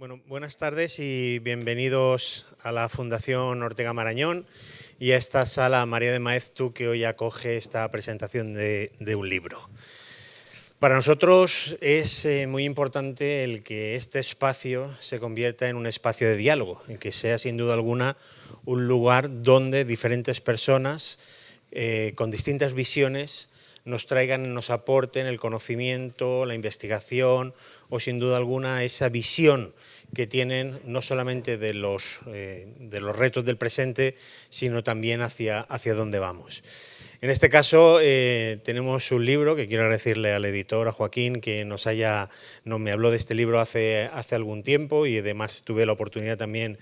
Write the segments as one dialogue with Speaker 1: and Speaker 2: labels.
Speaker 1: Bueno, buenas tardes y bienvenidos a la Fundación Ortega Marañón y a esta sala María de Maeztu que hoy acoge esta presentación de un libro. Para nosotros es muy importante el que este espacio se convierta en un espacio de diálogo, en que sea sin duda alguna un lugar donde diferentes personas con distintas visiones nos traigan, nos aporten el conocimiento, la investigación o sin duda alguna esa visión que tienen no solamente de los retos del presente, sino también hacia dónde vamos. En este caso tenemos un libro que quiero agradecerle al editor, a Joaquín, que me habló de este libro hace algún tiempo y además tuve la oportunidad también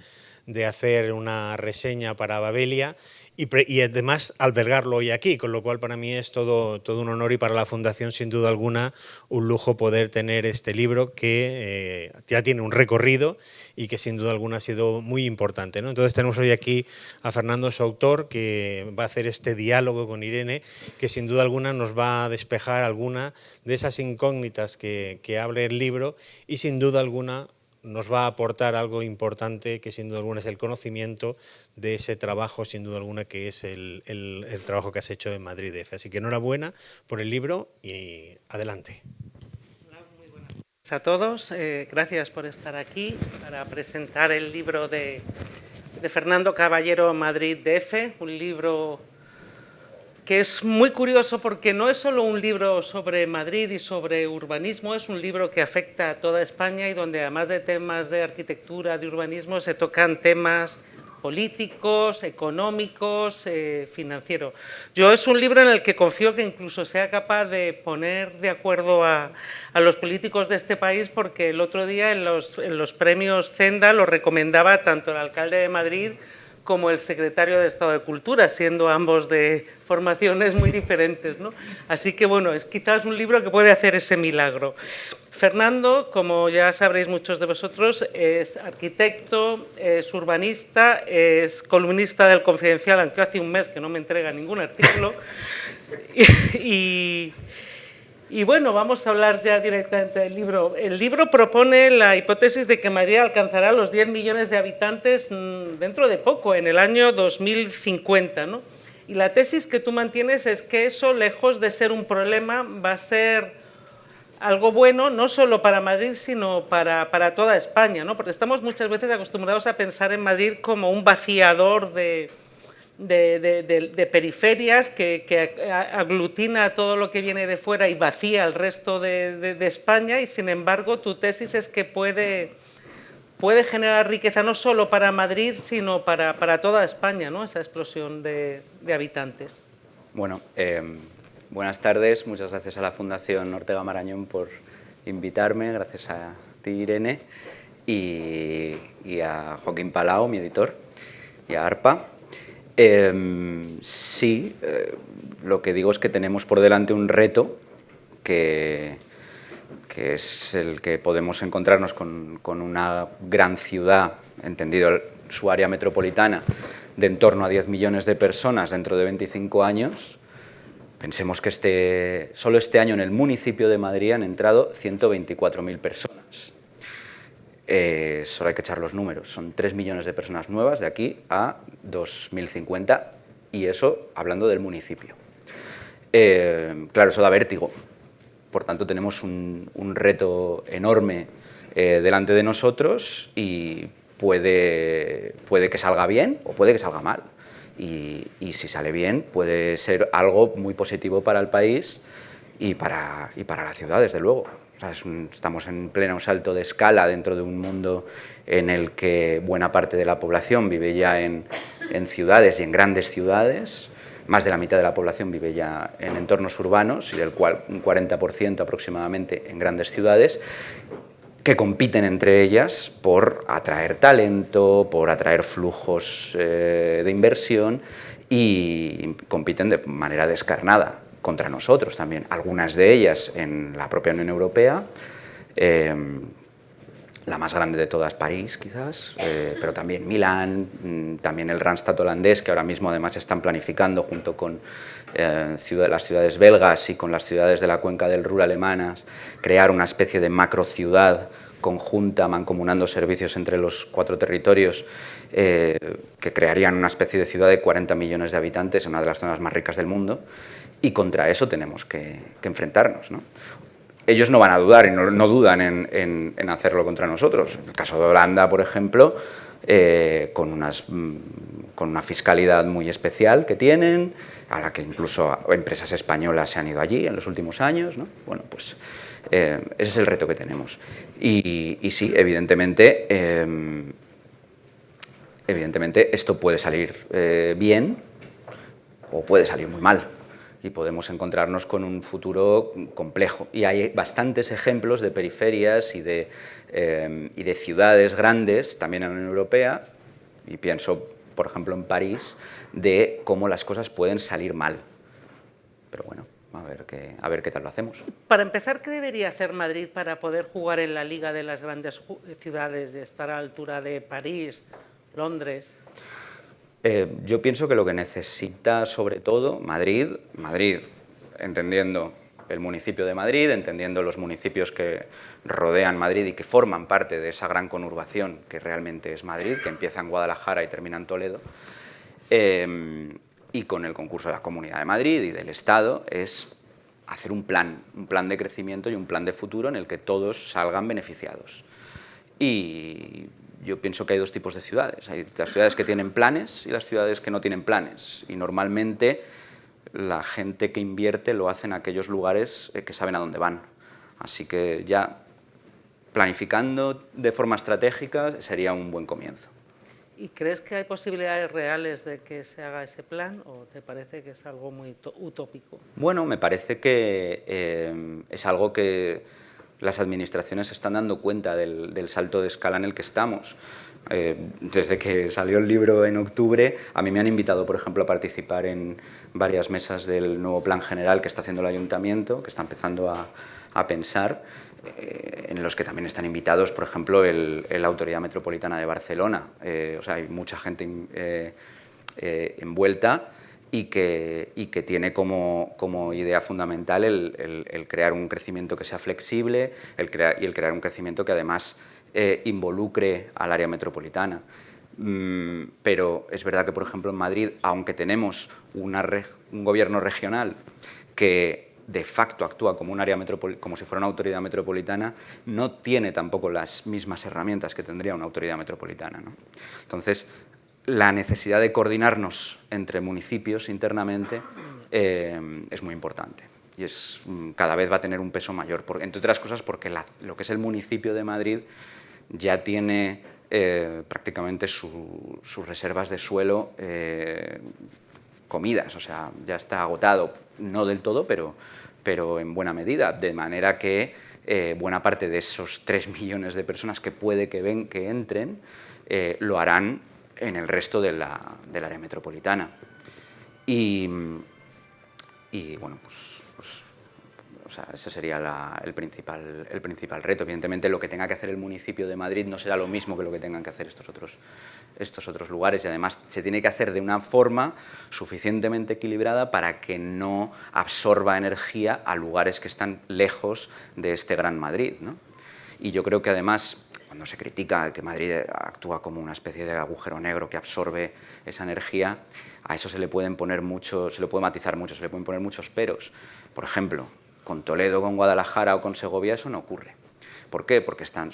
Speaker 1: de hacer una reseña para Babelia y además albergarlo hoy aquí, con lo cual para mí es todo un honor y para la Fundación sin duda alguna un lujo poder tener este libro que ya tiene un recorrido y que sin duda alguna ha sido muy importante, ¿no? Entonces tenemos hoy aquí a Fernando, su autor, que va a hacer este diálogo con Irene, que sin duda alguna nos va a despejar alguna de esas incógnitas que abre el libro y sin duda alguna nos va a aportar algo importante que sin duda alguna es el conocimiento de ese trabajo, sin duda alguna, que es el trabajo que has hecho en Madrid DF. Así que enhorabuena por el libro y adelante.
Speaker 2: Hola, muy buenas tardes a todos. Gracias por estar aquí para presentar el libro de Fernando Caballero, Madrid DF, un libro que es muy curioso porque no es solo un libro sobre Madrid y sobre urbanismo, es un libro que afecta a toda España y donde además de temas de arquitectura, de urbanismo, se tocan temas políticos, económicos, financieros. Es un libro en el que confío que incluso sea capaz de poner de acuerdo a los políticos de este país, porque el otro día en los premios Zenda lo recomendaba tanto el alcalde de Madrid como el secretario de Estado de Cultura, siendo ambos de formaciones muy diferentes, ¿no? Así que, bueno, es quizás un libro que puede hacer ese milagro. Fernando, como ya sabréis muchos de vosotros, es arquitecto, es urbanista, es columnista del Confidencial, aunque hace un mes que no me entrega ningún artículo. Y bueno, vamos a hablar ya directamente del libro. El libro propone la hipótesis de que Madrid alcanzará los 10 millones de habitantes dentro de poco, en el año 2050, ¿no? Y la tesis que tú mantienes es que eso, lejos de ser un problema, va a ser algo bueno, no solo para Madrid, sino para toda España, ¿no? Porque estamos muchas veces acostumbrados a pensar en Madrid como un vaciador de periferias que aglutina todo lo que viene de fuera y vacía el resto de España, y sin embargo tu tesis es que puede generar riqueza no solo para Madrid, sino para toda España, ¿no? Esa explosión de habitantes.
Speaker 3: Bueno, buenas tardes, muchas gracias a la Fundación Ortega Marañón por invitarme, gracias a ti, Irene, y a Joaquín Palau, mi editor, y a ARPA. Sí, lo que digo es que tenemos por delante un reto que es el que podemos encontrarnos con una gran ciudad, entendido su área metropolitana, de en torno a 10 millones de personas dentro de 25 años. Pensemos que solo este año en el municipio de Madrid han entrado 124.000 personas. Solo hay que echar los números, son 3 millones de personas nuevas de aquí a 2050, y eso hablando del municipio. Claro, eso da vértigo, por tanto tenemos un reto enorme delante de nosotros y puede que salga bien o puede que salga mal, y si sale bien puede ser algo muy positivo para el país y para la ciudad, desde luego. O sea, estamos en pleno salto de escala dentro de un mundo en el que buena parte de la población vive ya en ciudades y en grandes ciudades. Más de la mitad de la población vive ya en entornos urbanos, y del cual un 40% aproximadamente en grandes ciudades, que compiten entre ellas por atraer talento, por atraer flujos de inversión, y compiten de manera descarnada contra nosotros también, algunas de ellas en la propia Unión Europea, la más grande de todas París quizás, pero también Milán, también el Randstad holandés, que ahora mismo además están planificando junto con las ciudades belgas y con las ciudades de la cuenca del Ruhr alemanas, crear una especie de macrociudad conjunta, mancomunando servicios entre los 4 territorios, que crearían una especie de ciudad de 40 millones de habitantes en una de las zonas más ricas del mundo, y contra eso tenemos que enfrentarnos, ¿no? Ellos no van a dudar y no dudan en hacerlo contra nosotros. En el caso de Holanda, por ejemplo, con una fiscalidad muy especial que tienen, a la que incluso empresas españolas se han ido allí en los últimos años, ¿no? Bueno, pues ese es el reto que tenemos. Y sí, evidentemente esto puede salir bien o puede salir muy mal, y podemos encontrarnos con un futuro complejo. Y hay bastantes ejemplos de periferias y de ciudades grandes, también en la Unión Europea, y pienso, por ejemplo, en París, de cómo las cosas pueden salir mal. Pero bueno, a ver qué tal lo hacemos.
Speaker 2: Para empezar, ¿qué debería hacer Madrid para poder jugar en la liga de las grandes ciudades, de estar a la altura de París, Londres?
Speaker 3: Yo pienso que lo que necesita sobre todo Madrid, entendiendo el municipio de Madrid, entendiendo los municipios que rodean Madrid y que forman parte de esa gran conurbación que realmente es Madrid, que empieza en Guadalajara y termina en Toledo, y con el concurso de la Comunidad de Madrid y del Estado, es hacer un plan de crecimiento y un plan de futuro en el que todos salgan beneficiados. Y yo pienso que hay 2 tipos de ciudades. Hay las ciudades que tienen planes y las ciudades que no tienen planes. Y normalmente la gente que invierte lo hace en aquellos lugares que saben a dónde van. Así que ya planificando de forma estratégica sería un buen comienzo.
Speaker 2: ¿Y crees que hay posibilidades reales de que se haga ese plan o te parece que es algo muy utópico?
Speaker 3: Bueno, me parece que es algo que las administraciones se están dando cuenta del salto de escala en el que estamos. Desde que salió el libro en octubre, a mí me han invitado, por ejemplo, a participar en varias mesas del nuevo plan general que está haciendo el Ayuntamiento, que está empezando a pensar, en los que también están invitados, por ejemplo, la Autoridad Metropolitana de Barcelona. O sea, hay mucha gente envuelta y que tiene como idea fundamental el crear un crecimiento que sea flexible y el crear un crecimiento que además involucre al área metropolitana. Pero es verdad que, por ejemplo, en Madrid, aunque tenemos un gobierno regional que de facto actúa como como si fuera una autoridad metropolitana, no tiene tampoco las mismas herramientas que tendría una autoridad metropolitana, ¿no? Entonces, la necesidad de coordinarnos entre municipios internamente es muy importante y cada vez va a tener un peso mayor, entre otras cosas porque lo que es el municipio de Madrid ya tiene prácticamente sus reservas de suelo comidas, o sea, ya está agotado, no del todo, pero en buena medida, de manera que buena parte de esos 3 millones de personas que puede que entren lo harán en el resto del área metropolitana. Y bueno, pues o sea, ese sería el principal reto. Evidentemente, lo que tenga que hacer el municipio de Madrid no será lo mismo que lo que tengan que hacer estos otros lugares, y además se tiene que hacer de una forma suficientemente equilibrada para que no absorba energía a lugares que están lejos de este gran Madrid, ¿no? Y yo creo que además, cuando se critica que Madrid actúa como una especie de agujero negro que absorbe esa energía, a eso se le puede matizar mucho, se le pueden poner muchos peros. Por ejemplo, con Toledo, con Guadalajara o con Segovia eso no ocurre. ¿Por qué? Porque están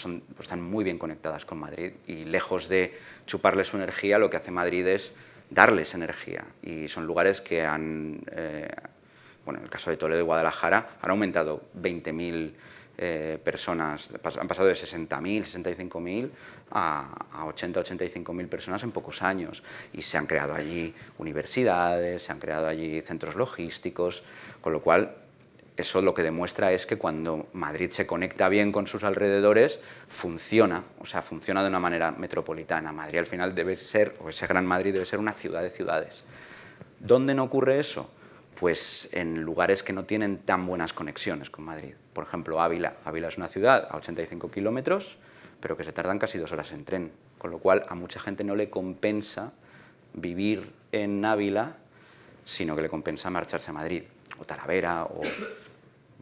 Speaker 3: muy bien conectadas con Madrid y lejos de chuparles su energía, lo que hace Madrid es darles energía. Y son lugares que en el caso de Toledo y Guadalajara, han aumentado 20.000 personas, han pasado de 60.000, 65.000 a 80, 85.000 personas en pocos años, y se han creado allí universidades, se han creado allí centros logísticos, con lo cual eso lo que demuestra es que cuando Madrid se conecta bien con sus alrededores, funciona de una manera metropolitana. Madrid al final debe ser, o ese gran Madrid debe ser una ciudad de ciudades. ¿Dónde no ocurre eso? Pues en lugares que no tienen tan buenas conexiones con Madrid. Por ejemplo, Ávila. Ávila es una ciudad a 85 kilómetros, pero que se tardan casi 2 horas en tren, con lo cual a mucha gente no le compensa vivir en Ávila, sino que le compensa marcharse a Madrid, o Talavera, o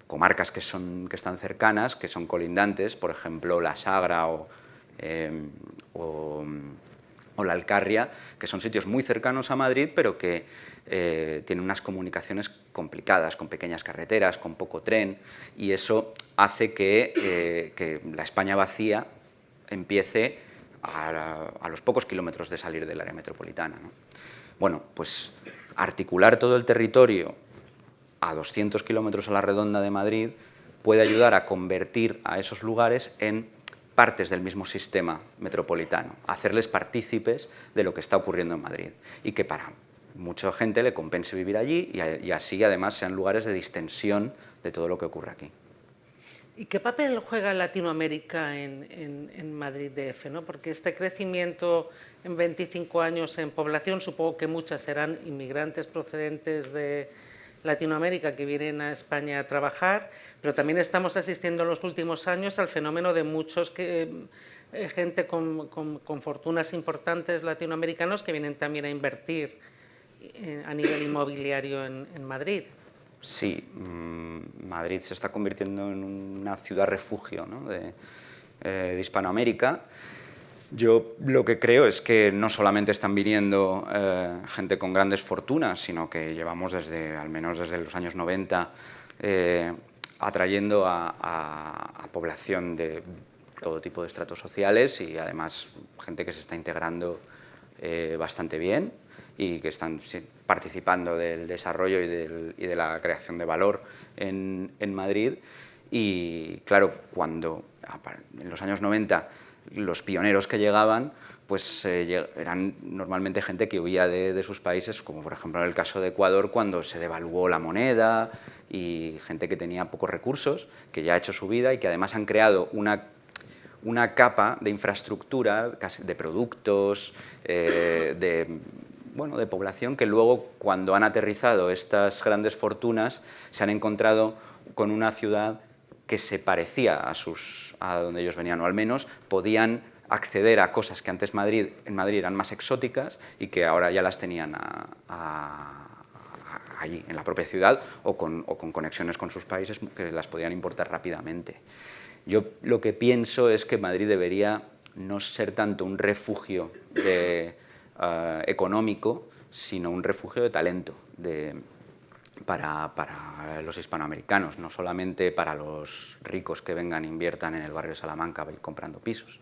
Speaker 3: comarcas que están cercanas, que son colindantes, por ejemplo, la Sagra o la Alcarria, que son sitios muy cercanos a Madrid, pero que tienen unas comunicaciones complicadas, con pequeñas carreteras, con poco tren, y eso hace que la España vacía empiece a los pocos kilómetros de salir del área metropolitana, ¿no? Bueno, pues articular todo el territorio a 200 kilómetros a la redonda de Madrid puede ayudar a convertir a esos lugares en partes del mismo sistema metropolitano, hacerles partícipes de lo que está ocurriendo en Madrid y que para mucha gente le compense vivir allí y así además sean lugares de distensión de todo lo que ocurre aquí.
Speaker 2: ¿Y qué papel juega Latinoamérica en Madrid DF, ¿no? Porque este crecimiento en 25 años en población, supongo que muchas serán inmigrantes procedentes de Latinoamérica que vienen a España a trabajar, pero también estamos asistiendo en los últimos años al fenómeno de muchos gente con fortunas importantes latinoamericanos que vienen también a invertir a nivel inmobiliario en Madrid.
Speaker 3: Sí, Madrid se está convirtiendo en una ciudad refugio, ¿no? de Hispanoamérica. Yo lo que creo es que no solamente están viniendo gente con grandes fortunas, sino que llevamos al menos desde los años 90 atrayendo a población de todo tipo de estratos sociales y además gente que se está integrando bastante bien y que están participando del desarrollo y de la creación de valor en Madrid. Y claro, cuando en los años 90 los pioneros que llegaban pues eran normalmente gente que huía de sus países, como por ejemplo en el caso de Ecuador, cuando se devaluó la moneda, y gente que tenía pocos recursos, que ya ha hecho su vida y que además han creado una capa de infraestructura, de productos, de población, que luego, cuando han aterrizado estas grandes fortunas, se han encontrado con una ciudad que se parecía a donde ellos venían, o al menos podían acceder a cosas que antes en Madrid eran más exóticas y que ahora ya las tenían allí, en la propia ciudad, o con conexiones con sus países que las podían importar rápidamente. Yo lo que pienso es que Madrid debería no ser tanto un refugio económico, sino un refugio de talento para los hispanoamericanos, no solamente para los ricos que vengan e inviertan en el barrio de Salamanca comprando pisos.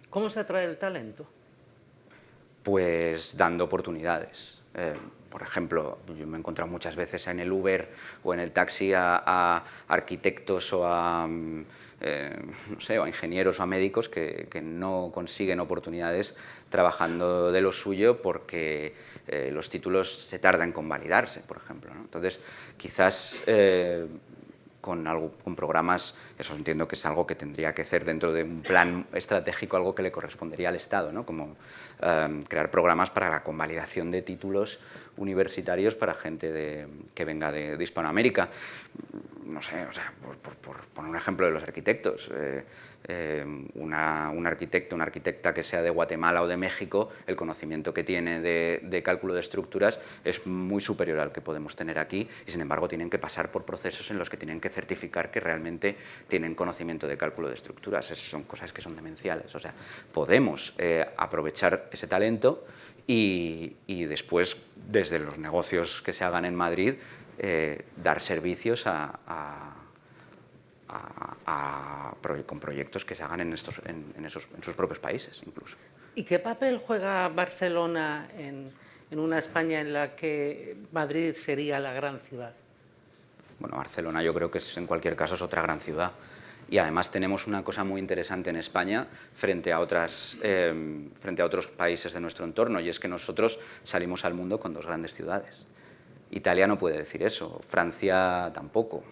Speaker 2: ¿Cómo se atrae el talento?
Speaker 3: Pues dando oportunidades. Por ejemplo, yo me he encontrado muchas veces en el Uber o en el taxi a arquitectos o a ingenieros o a médicos que no consiguen oportunidades trabajando de lo suyo porque los títulos se tardan en convalidarse, por ejemplo, ¿no? Entonces, quizás con programas, eso entiendo que es algo que tendría que ser dentro de un plan estratégico, algo que le correspondería al Estado, ¿no? Como crear programas para la convalidación de títulos universitarios para gente que venga de Hispanoamérica. No sé, o sea, por poner un ejemplo de los arquitectos, un arquitecto, una arquitecta que sea de Guatemala o de México, el conocimiento que tiene de cálculo de estructuras es muy superior al que podemos tener aquí y, sin embargo, tienen que pasar por procesos en los que tienen que certificar que realmente tienen conocimiento de cálculo de estructuras. Esas son cosas que son demenciales. O sea, podemos aprovechar ese talento y después, desde los negocios que se hagan en Madrid, dar servicios con proyectos que se hagan en sus propios países, incluso.
Speaker 2: ¿Y qué papel juega Barcelona en una España en la que Madrid sería la gran ciudad?
Speaker 3: Bueno, Barcelona yo creo que en cualquier caso es otra gran ciudad. Y además tenemos una cosa muy interesante en España frente a otros países de nuestro entorno, y es que nosotros salimos al mundo con dos grandes ciudades. Italia no puede decir eso, Francia tampoco.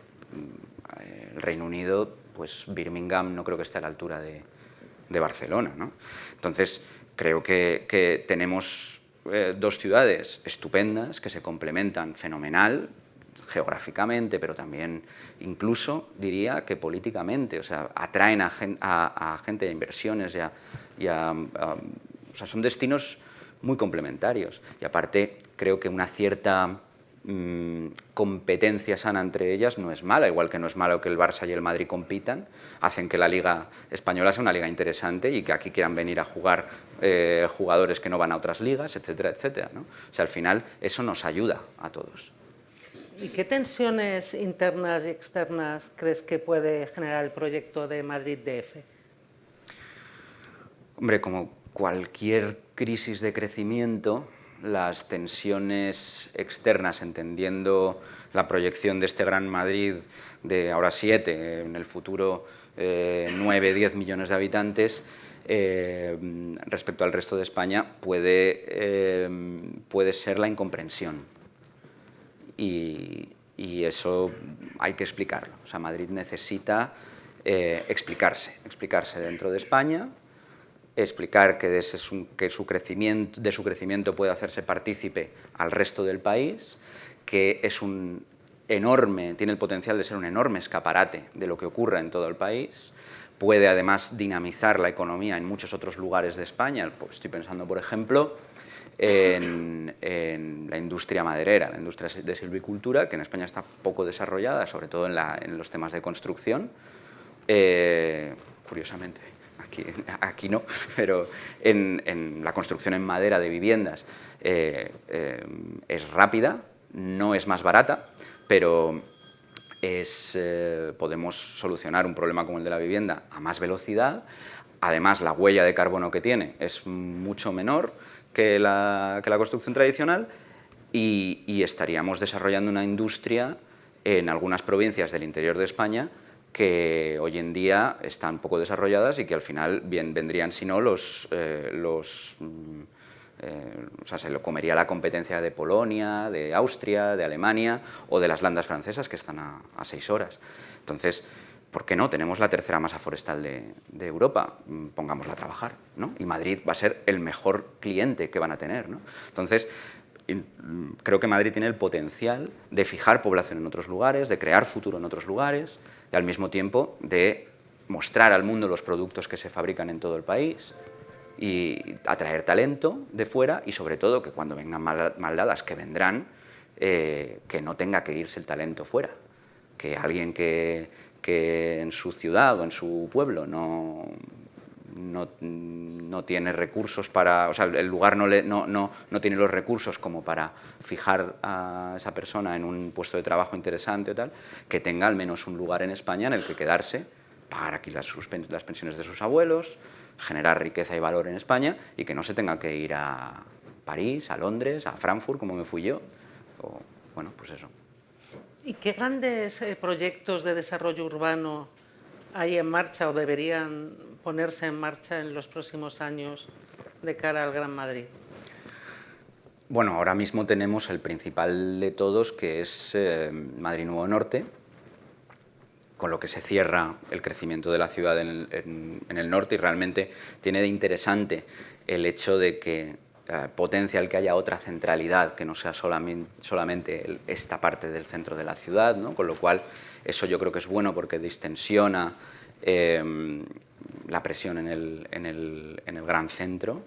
Speaker 3: El Reino Unido, pues Birmingham no creo que esté a la altura de Barcelona, ¿no? Entonces, creo que tenemos dos ciudades estupendas que se complementan fenomenal, geográficamente, pero también incluso diría que políticamente, o sea, atraen a gente de inversiones o sea, son destinos muy complementarios. Y aparte creo que una cierta competencia sana entre ellas no es mala, igual que no es malo que el Barça y el Madrid compitan, hacen que la Liga Española sea una liga interesante y que aquí quieran venir a jugar jugadores que no van a otras ligas, etcétera, etcétera, ¿no? O sea, al final eso nos ayuda a todos.
Speaker 2: ¿Y qué tensiones internas y externas crees que puede generar el proyecto de Madrid DF?
Speaker 3: Hombre, como cualquier crisis de crecimiento, las tensiones externas, entendiendo la proyección de este Gran Madrid de ahora 7, en el futuro 9, 10 millones de habitantes, respecto al resto de España, puede ser la incomprensión. Y eso hay que explicarlo. O sea, Madrid necesita explicarse dentro de España, explicar que de su crecimiento puede hacerse partícipe al resto del país, que es tiene el potencial de ser un enorme escaparate de lo que ocurre en todo el país, puede además dinamizar la economía en muchos otros lugares de España. Estoy pensando, por ejemplo, en la industria maderera, la industria de silvicultura, que en España está poco desarrollada, sobre todo en los temas de construcción, curiosamente. Aquí no, pero en la construcción en madera de viviendas es rápida, no es más barata, pero podemos solucionar un problema como el de la vivienda a más velocidad. Además, la huella de carbono que tiene es mucho menor que la construcción tradicional y estaríamos desarrollando una industria en algunas provincias del interior de España que hoy en día están poco desarrolladas y que al final vendrían, si no, o sea, se lo comería la competencia de Polonia, de Austria, de Alemania o de las landas francesas, que están a 6 horas. Entonces, ¿por qué no? Tenemos la tercera masa forestal de Europa, pongámosla a trabajar, ¿no? Y Madrid va a ser el mejor cliente que van a tener, ¿no? Entonces, creo que Madrid tiene el potencial de fijar población en otros lugares, de crear futuro en otros lugares y al mismo tiempo de mostrar al mundo los productos que se fabrican en todo el país y atraer talento de fuera y sobre todo que cuando vengan maldadas, que vendrán, que no tenga que irse el talento fuera, que alguien que en su ciudad o en su pueblo no tiene recursos para... O sea, el lugar no tiene los recursos como para fijar a esa persona en un puesto de trabajo interesante o tal, que tenga al menos un lugar en España en el que quedarse, pagar aquí las pensiones de sus abuelos, generar riqueza y valor en España y que no se tenga que ir a París, a Londres, a Frankfurt, como me fui yo. O, bueno, pues eso.
Speaker 2: ¿Y qué grandes proyectos de desarrollo urbano hay en marcha o deberían ponerse en marcha en los próximos años de cara al Gran Madrid?
Speaker 3: Bueno, ahora mismo tenemos el principal de todos, que es Madrid Nuevo Norte, con lo que se cierra el crecimiento de la ciudad en el norte y realmente tiene de interesante el hecho de que potencia el que haya otra centralidad, que no sea solamente esta parte del centro de la ciudad, ¿no? Con lo cual eso yo creo que es bueno porque distensiona la presión en el gran centro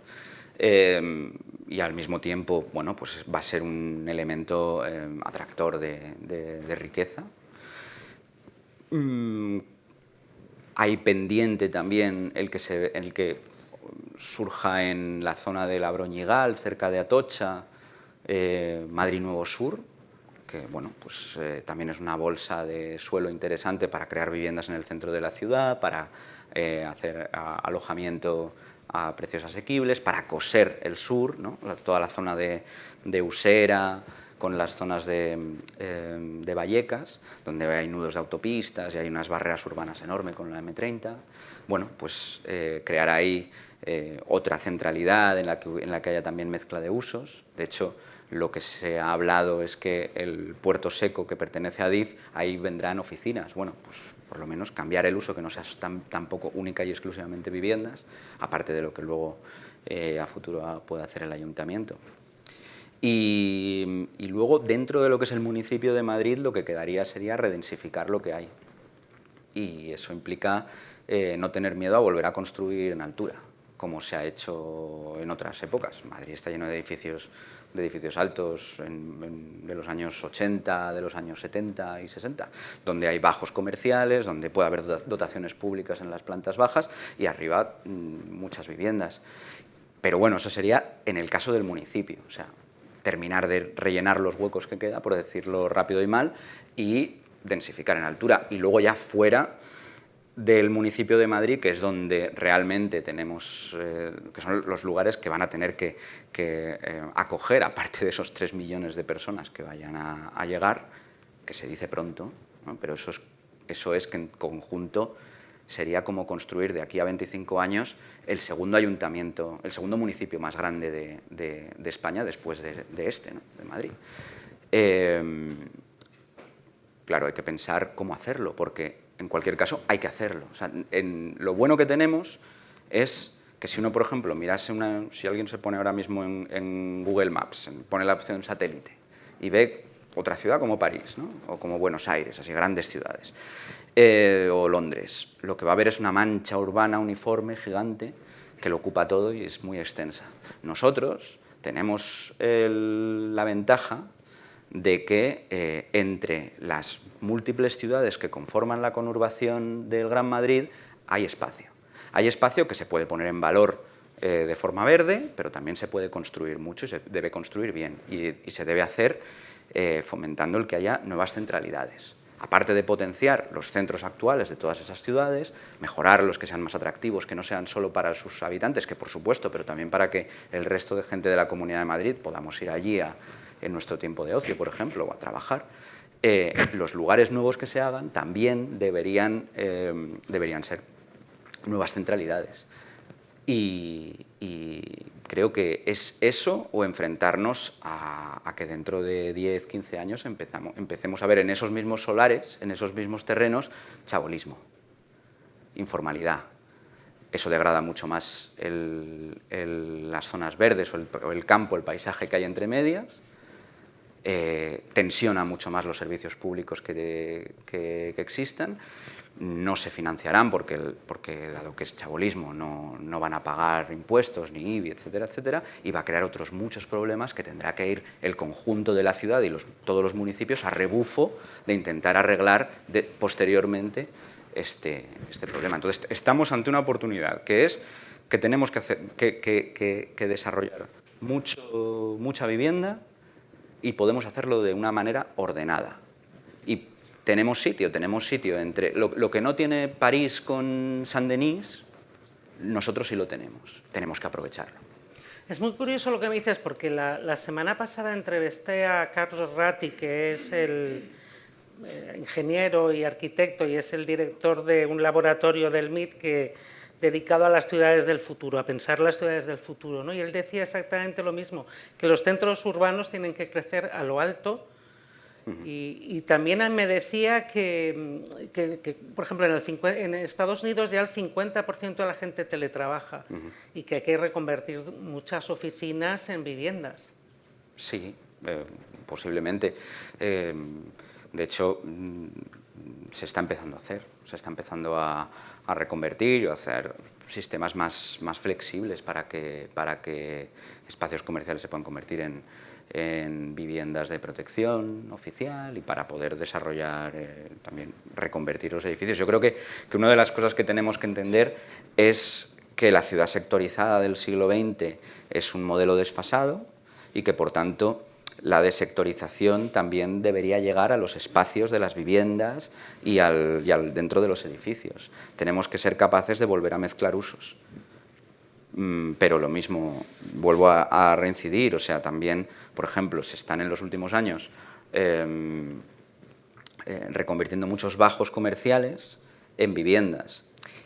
Speaker 3: y al mismo tiempo, bueno, pues va a ser un elemento atractor de riqueza. Hay pendiente también el que surja en la zona de la Broñigal, cerca de Atocha, Madrid Nuevo Sur, que bueno, pues, también es una bolsa de suelo interesante para crear viviendas en el centro de la ciudad, para hacer alojamiento a precios asequibles, para coser el sur, ¿no? Toda la zona de Usera, con las zonas de Vallecas, donde hay nudos de autopistas y hay unas barreras urbanas enormes con la M30. Bueno, pues crear ahí otra centralidad en la que haya también mezcla de usos. De hecho, lo que se ha hablado es que el puerto seco que pertenece a Adif, ahí vendrán oficinas. Bueno, pues por lo menos cambiar el uso, que no sea tampoco única y exclusivamente viviendas, aparte de lo que luego a futuro puede hacer el ayuntamiento. Y luego, dentro de lo que es el municipio de Madrid, lo que quedaría sería redensificar lo que hay. Y eso implica no tener miedo a volver a construir en altura. como se ha hecho en otras épocas. Madrid está lleno de edificios altos de los años 80, de los años 70 y 60, donde hay bajos comerciales, donde puede haber dotaciones públicas en las plantas bajas y arriba muchas viviendas. Pero bueno, eso sería en el caso del municipio, o sea, terminar de rellenar los huecos que queda, por decirlo rápido y mal, y densificar en altura. Y luego ya fuera del municipio de Madrid, que es donde realmente tenemos, que son los lugares que van a tener que acoger, aparte de esos 3 millones de personas que vayan a llegar, que se dice pronto, ¿no? Pero eso es que en conjunto sería como construir de aquí a 25 años el segundo ayuntamiento, el segundo municipio más grande de España después de este, ¿no? De Madrid. Claro, hay que pensar cómo hacerlo, porque en cualquier caso hay que hacerlo. O sea, lo bueno que tenemos es que si uno, por ejemplo, mirase si alguien se pone ahora mismo en Google Maps, pone la opción satélite y ve otra ciudad como París, ¿no? O como Buenos Aires, así grandes ciudades, o Londres, lo que va a ver es una mancha urbana uniforme, gigante, que lo ocupa todo y es muy extensa. Nosotros tenemos la ventaja de que entre las múltiples ciudades que conforman la conurbación del Gran Madrid hay espacio. Hay espacio que se puede poner en valor de forma verde, pero también se puede construir mucho y se debe construir bien. Y se debe hacer fomentando el que haya nuevas centralidades. Aparte de potenciar los centros actuales de todas esas ciudades, mejorarlos, que sean más atractivos, que no sean solo para sus habitantes, que por supuesto, pero también para que el resto de gente de la Comunidad de Madrid podamos ir allí en nuestro tiempo de ocio, por ejemplo, o a trabajar. Los lugares nuevos que se hagan también deberían ser nuevas centralidades. Y creo que es eso o enfrentarnos a que dentro de 10, 15 años empecemos a ver en esos mismos solares, en esos mismos terrenos, chabolismo, informalidad. Eso degrada mucho más las zonas verdes o el campo, el paisaje que hay entre medias, tensiona mucho más los servicios públicos que existan. No se financiarán porque dado que es chabolismo, no van a pagar impuestos, ni IBI, etcétera, etcétera, y va a crear otros muchos problemas que tendrá que ir el conjunto de la ciudad y todos los municipios a rebufo de intentar arreglar posteriormente este problema. Entonces, estamos ante una oportunidad que es que tenemos que desarrollar mucha vivienda y podemos hacerlo de una manera ordenada. Y tenemos sitio entre lo que no tiene París con Saint-Denis, nosotros sí lo tenemos que aprovecharlo.
Speaker 2: Es muy curioso lo que me dices, porque la semana pasada entrevisté a Carlos Ratti, que es el ingeniero y arquitecto y es el director de un laboratorio del MIT dedicado a las ciudades del futuro, a pensar las ciudades del futuro, ¿no? Y él decía exactamente lo mismo, que los centros urbanos tienen que crecer a lo alto. Y también me decía que, por ejemplo, en Estados Unidos ya el 50% de la gente teletrabaja y que hay que reconvertir muchas oficinas en viviendas.
Speaker 3: Sí, posiblemente. De hecho, se está empezando a hacer, se está empezando a reconvertir y a hacer sistemas más flexibles para que espacios comerciales se puedan convertir en viviendas de protección oficial y para poder desarrollar, también reconvertir los edificios. Yo creo que una de las cosas que tenemos que entender es que la ciudad sectorizada del siglo XX es un modelo desfasado y que, por tanto, la desectorización también debería llegar a los espacios de las viviendas y dentro de los edificios. Tenemos que ser capaces de volver a mezclar usos. Pero lo mismo, vuelvo a reincidir, o sea, también, por ejemplo, se están en los últimos años reconvirtiendo muchos bajos comerciales en viviendas.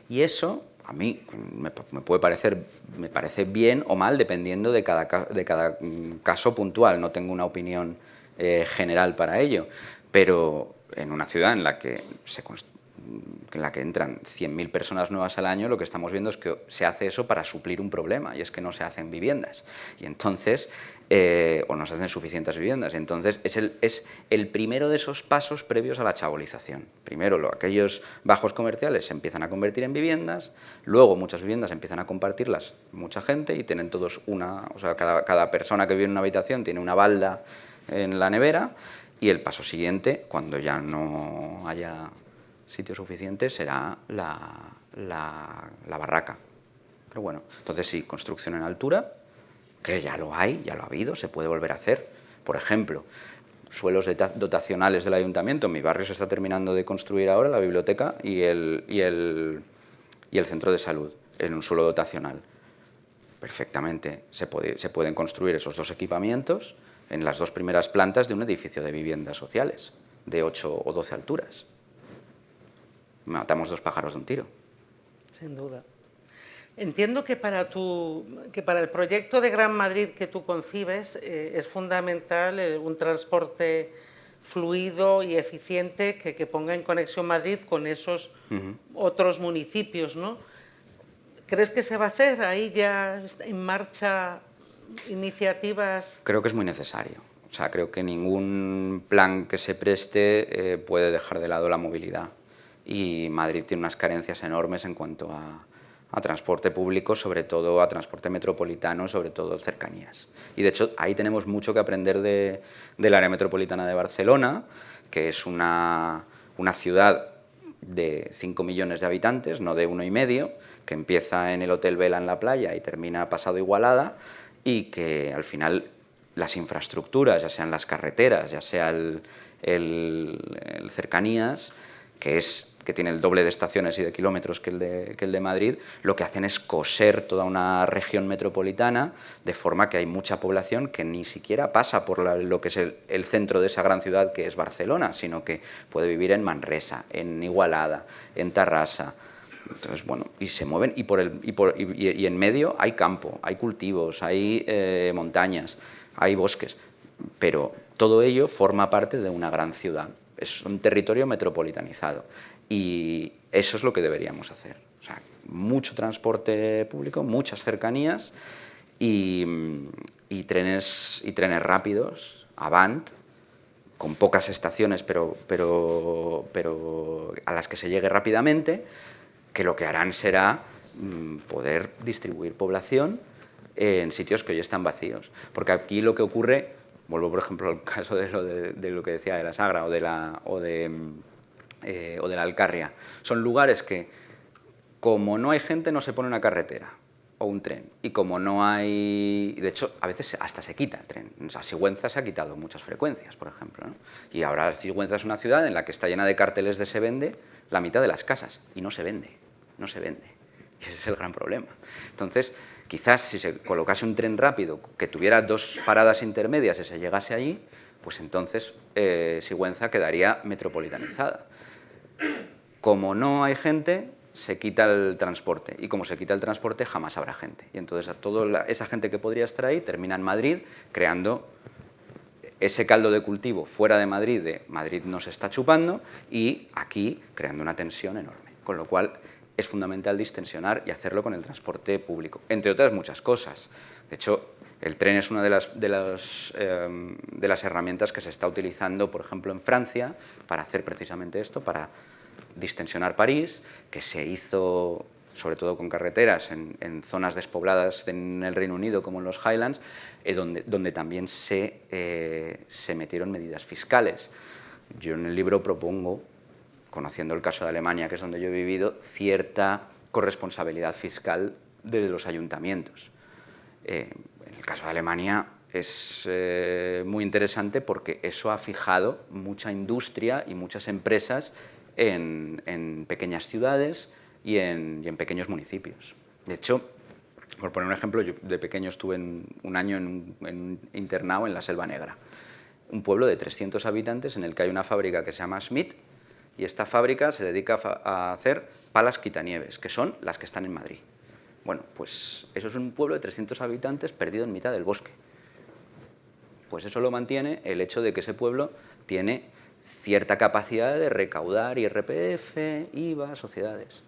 Speaker 3: Y eso, a mí, me parece bien o mal, dependiendo de cada caso puntual. No tengo una opinión general para ello, pero en una ciudad en la que en la que entran 100.000 personas nuevas al año, lo que estamos viendo es que se hace eso para suplir un problema, y es que no se hacen viviendas. Y entonces, o no se hacen suficientes viviendas. Entonces, es el primero de esos pasos previos a la chabolización. Primero, aquellos bajos comerciales se empiezan a convertir en viviendas, luego muchas viviendas empiezan a compartirlas mucha gente y tienen todos o sea, cada persona que vive en una habitación tiene una balda en la nevera, y el paso siguiente, cuando ya no haya sitio suficiente, será la barraca. Pero bueno, entonces sí, construcción en altura, que ya lo hay, ya lo ha habido, se puede volver a hacer. Por ejemplo, suelos dotacionales del ayuntamiento. En mi barrio se está terminando de construir ahora la biblioteca y el centro de salud en un suelo dotacional. Perfectamente se pueden construir esos dos equipamientos en las dos primeras plantas de un edificio de viviendas sociales, de 8 o 12 alturas. Matamos 2 pájaros de un tiro.
Speaker 2: Sin duda. Entiendo que para el proyecto de Gran Madrid que tú concibes es fundamental un transporte fluido y eficiente que ponga en conexión Madrid con esos otros municipios, ¿no? ¿Crees que se va a hacer? ¿Ahí ya en marcha iniciativas?
Speaker 3: Creo que es muy necesario. O sea, creo que ningún plan que se preste puede dejar de lado la movilidad. Y Madrid tiene unas carencias enormes en cuanto a transporte público, sobre todo a transporte metropolitano, sobre todo cercanías. Y de hecho ahí tenemos mucho que aprender del área metropolitana de Barcelona, que es una ciudad de 5 millones de habitantes, no de 1,5, que empieza en el Hotel Vela en la playa y termina pasado Igualada, y que al final las infraestructuras, ya sean las carreteras, ya sea el cercanías, que tiene el doble de estaciones y de kilómetros que el de Madrid, lo que hacen es coser toda una región metropolitana, de forma que hay mucha población que ni siquiera pasa por lo que es el centro de esa gran ciudad que es Barcelona, sino que puede vivir en Manresa, en Igualada, en Tarrasa. Entonces, bueno, y se mueven, y en medio hay campo, hay cultivos, hay montañas, hay bosques, pero todo ello forma parte de una gran ciudad. Es un territorio metropolitanizado, y eso es lo que deberíamos hacer. O sea, mucho transporte público, muchas cercanías y trenes rápidos, Avant, con pocas estaciones, pero a las que se llegue rápidamente, que lo que harán será poder distribuir población en sitios que hoy están vacíos. Porque aquí lo que ocurre, vuelvo por ejemplo al caso de lo que decía de la Sagra o de la Alcarria, son lugares que, como no hay gente, no se pone una carretera o un tren, y como no hay... De hecho, a veces hasta se quita el tren. O sea, Sigüenza se ha quitado muchas frecuencias, por ejemplo, ¿no? Y ahora Sigüenza es una ciudad en la que está llena de carteles de se vende la mitad de las casas, y no se vende, no se vende. Y ese es el gran problema. Entonces, quizás si se colocase un tren rápido que tuviera 2 paradas intermedias y se llegase allí, pues entonces Sigüenza quedaría metropolitanizada. Como no hay gente, se quita el transporte, y como se quita el transporte jamás habrá gente, y entonces a toda esa gente que podría estar ahí termina en Madrid, creando ese caldo de cultivo fuera de Madrid nos está chupando, y aquí creando una tensión enorme, con lo cual es fundamental distensionar y hacerlo con el transporte público, entre otras muchas cosas. De hecho, el tren es una de las herramientas que se está utilizando, por ejemplo, en Francia, para hacer precisamente esto, para distensionar París, que se hizo sobre todo con carreteras en zonas despobladas en el Reino Unido, como en los Highlands, donde también se metieron medidas fiscales. Yo en el libro propongo, conociendo el caso de Alemania, que es donde yo he vivido, cierta corresponsabilidad fiscal de los ayuntamientos. En el caso de Alemania es muy interesante porque eso ha fijado mucha industria y muchas empresas en pequeñas ciudades y en pequeños municipios. De hecho, por poner un ejemplo, yo de pequeño estuve un año en un internado en la Selva Negra, un pueblo de 300 habitantes en el que hay una fábrica que se llama Schmidt, y esta fábrica se dedica a hacer palas quitanieves, que son las que están en Madrid. Bueno, pues eso es un pueblo de 300 habitantes perdido en mitad del bosque. Pues eso lo mantiene el hecho de que ese pueblo tiene cierta capacidad de recaudar IRPF, IVA, sociedades.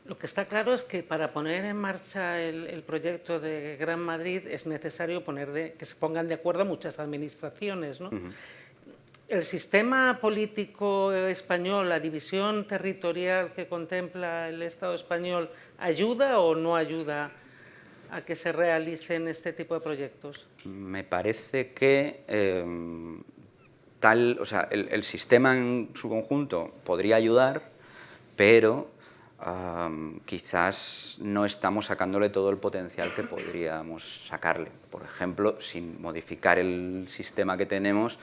Speaker 2: Lo que está claro es que para poner en marcha el proyecto de Gran Madrid es necesario que se pongan de acuerdo muchas administraciones, ¿no? ¿El sistema político español, la división territorial que contempla el Estado español, ayuda o no ayuda a que se realicen este tipo de proyectos?
Speaker 3: Me parece que el sistema en su conjunto podría ayudar, pero quizás no estamos sacándole todo el potencial que podríamos sacarle. Por ejemplo, sin modificar el sistema que tenemos,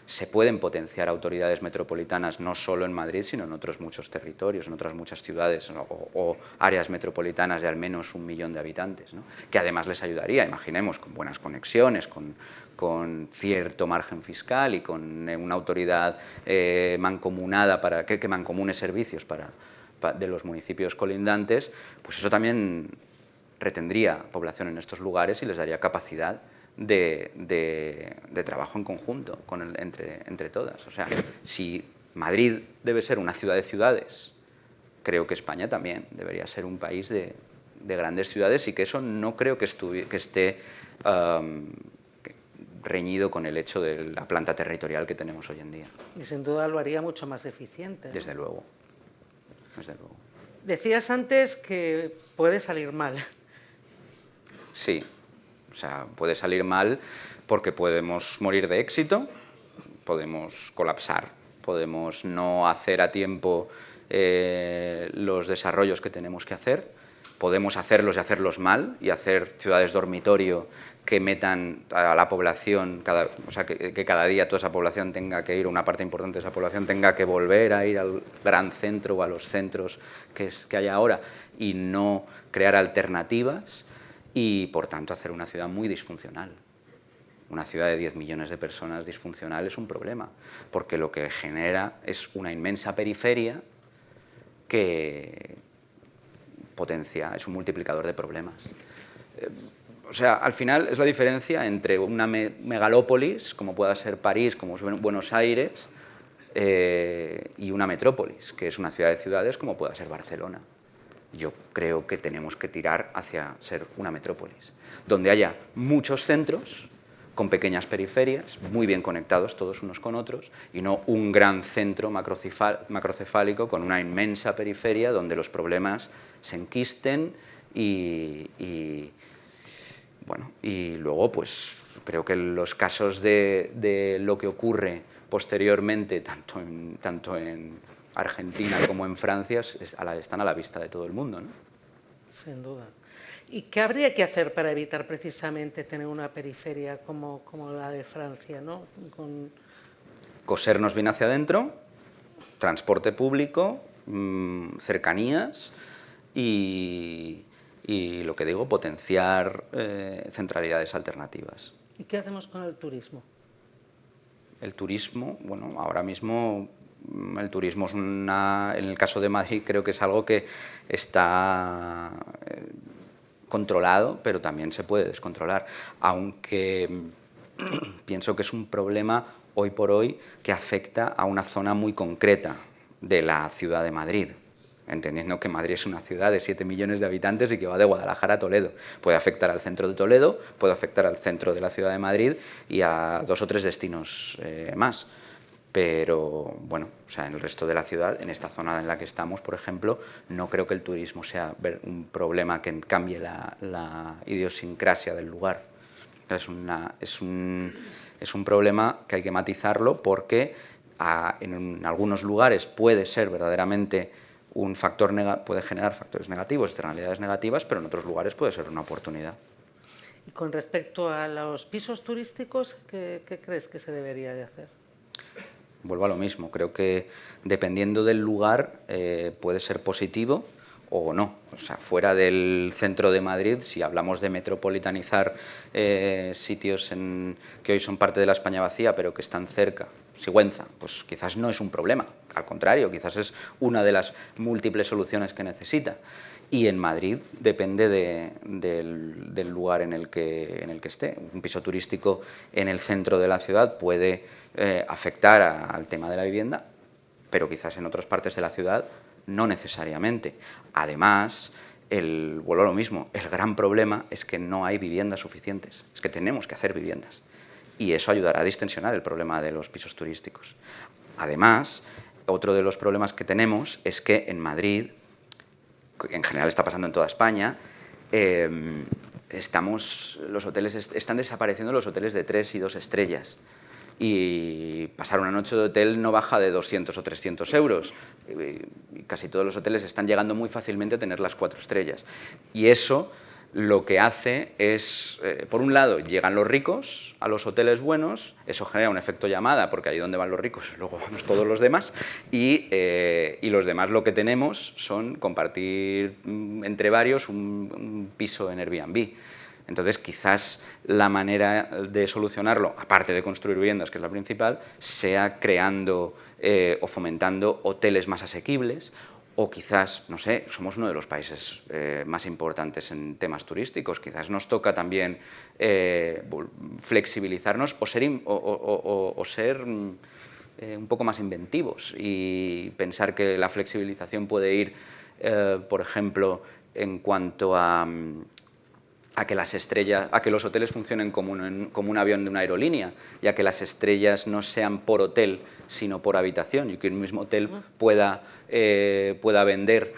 Speaker 3: se pueden potenciar autoridades metropolitanas no solo en Madrid, sino en otros muchos territorios, en otras muchas ciudades o áreas metropolitanas de al menos 1 millón de habitantes, ¿no? Que además les ayudaría, imaginemos, con buenas conexiones, con cierto margen fiscal y con una autoridad mancomunada que mancomune servicios de los municipios colindantes, pues eso también retendría población en estos lugares y les daría capacidad de trabajo en conjunto entre todas. O sea, si Madrid debe ser una ciudad de ciudades, creo que España también debería ser un país de grandes ciudades, y que eso no creo que esté reñido con el hecho de la planta territorial que tenemos hoy en día.
Speaker 2: Y sin duda lo haría mucho más eficiente, ¿no?
Speaker 3: Desde luego. Desde luego.
Speaker 2: Decías antes que puede salir mal.
Speaker 3: Sí. O sea, puede salir mal porque podemos morir de éxito, podemos colapsar, podemos no hacer a tiempo los desarrollos que tenemos que hacer, podemos hacerlos y hacerlos mal y hacer ciudades dormitorio que metan a la población, que cada día toda esa población tenga que ir, una parte importante de esa población tenga que volver a ir al gran centro o a los centros que hay ahora, y no crear alternativas. Y, por tanto, hacer una ciudad muy disfuncional. Una ciudad de 10 millones de personas disfuncional es un problema, porque lo que genera es una inmensa periferia que potencia, es un multiplicador de problemas. O sea, al final es la diferencia entre una megalópolis, como pueda ser París, como Buenos Aires, y una metrópolis, que es una ciudad de ciudades, como pueda ser Barcelona. Yo creo que tenemos que tirar hacia ser una metrópolis, donde haya muchos centros con pequeñas periferias, muy bien conectados todos unos con otros, y no un gran centro macrocefálico con una inmensa periferia donde los problemas se enquisten y luego, pues, creo que los casos de lo que ocurre posteriormente, tanto en Argentina como en Francia, están a la vista de todo el mundo, ¿no?
Speaker 2: Sin duda. ¿Y qué habría que hacer para evitar precisamente tener una periferia como la de Francia, ¿no?
Speaker 3: Cosernos bien hacia adentro, transporte público, cercanías y lo que digo, potenciar centralidades alternativas.
Speaker 2: ¿Y qué hacemos con el turismo?
Speaker 3: El turismo, bueno, ahora mismo el turismo en el caso de Madrid creo que es algo que está controlado, pero también se puede descontrolar, aunque pienso que es un problema hoy por hoy que afecta a una zona muy concreta de la ciudad de Madrid, entendiendo que Madrid es una ciudad de 7 millones de habitantes y que va de Guadalajara a Toledo. Puede afectar al centro de Toledo, puede afectar al centro de la ciudad de Madrid y a 2 o 3 destinos más. Pero, bueno, o sea, en el resto de la ciudad, en esta zona en la que estamos, por ejemplo, no creo que el turismo sea un problema que cambie la idiosincrasia del lugar. Es un problema que hay que matizarlo porque en algunos lugares puede ser verdaderamente un factor puede generar factores negativos, externalidades negativas, pero en otros lugares puede ser una oportunidad.
Speaker 2: Y con respecto a los pisos turísticos, ¿qué crees que se debería de hacer?
Speaker 3: Vuelvo a lo mismo, creo que dependiendo del lugar puede ser positivo o no. O sea, fuera del centro de Madrid, si hablamos de metropolitanizar sitios que hoy son parte de la España vacía, pero que están cerca, Sigüenza, pues quizás no es un problema, al contrario, quizás es una de las múltiples soluciones que necesita. y en Madrid depende del lugar en el que esté. Un piso turístico en el centro de la ciudad puede afectar al tema de la vivienda, pero quizás en otras partes de la ciudad no necesariamente. Además, vuelvo a lo mismo, el gran problema es que no hay viviendas suficientes, es que tenemos que hacer viviendas. Y eso ayudará a distensionar el problema de los pisos turísticos. Además, otro de los problemas que tenemos es que en Madrid, en general está pasando en toda España, están desapareciendo los hoteles de 3 y 2 estrellas. Y pasar una noche de hotel no baja de 200 o 300 euros. Y casi todos los hoteles están llegando muy fácilmente a tener las 4 estrellas. Y eso lo que hace es, por un lado, llegan los ricos a los hoteles buenos, eso genera un efecto llamada, porque ahí donde van los ricos, luego vamos todos los demás, y los demás lo que tenemos son compartir entre varios un piso en Airbnb. Entonces, quizás la manera de solucionarlo, aparte de construir viviendas, que es la principal, sea creando o fomentando hoteles más asequibles, o quizás, no sé, somos uno de los países más importantes en temas turísticos, quizás nos toca también flexibilizarnos o ser un poco más inventivos y pensar que la flexibilización puede ir, por ejemplo, en cuanto a que los hoteles funcionen como un avión de una aerolínea, y a que las estrellas no sean por hotel, sino por habitación, y que un mismo hotel pueda vender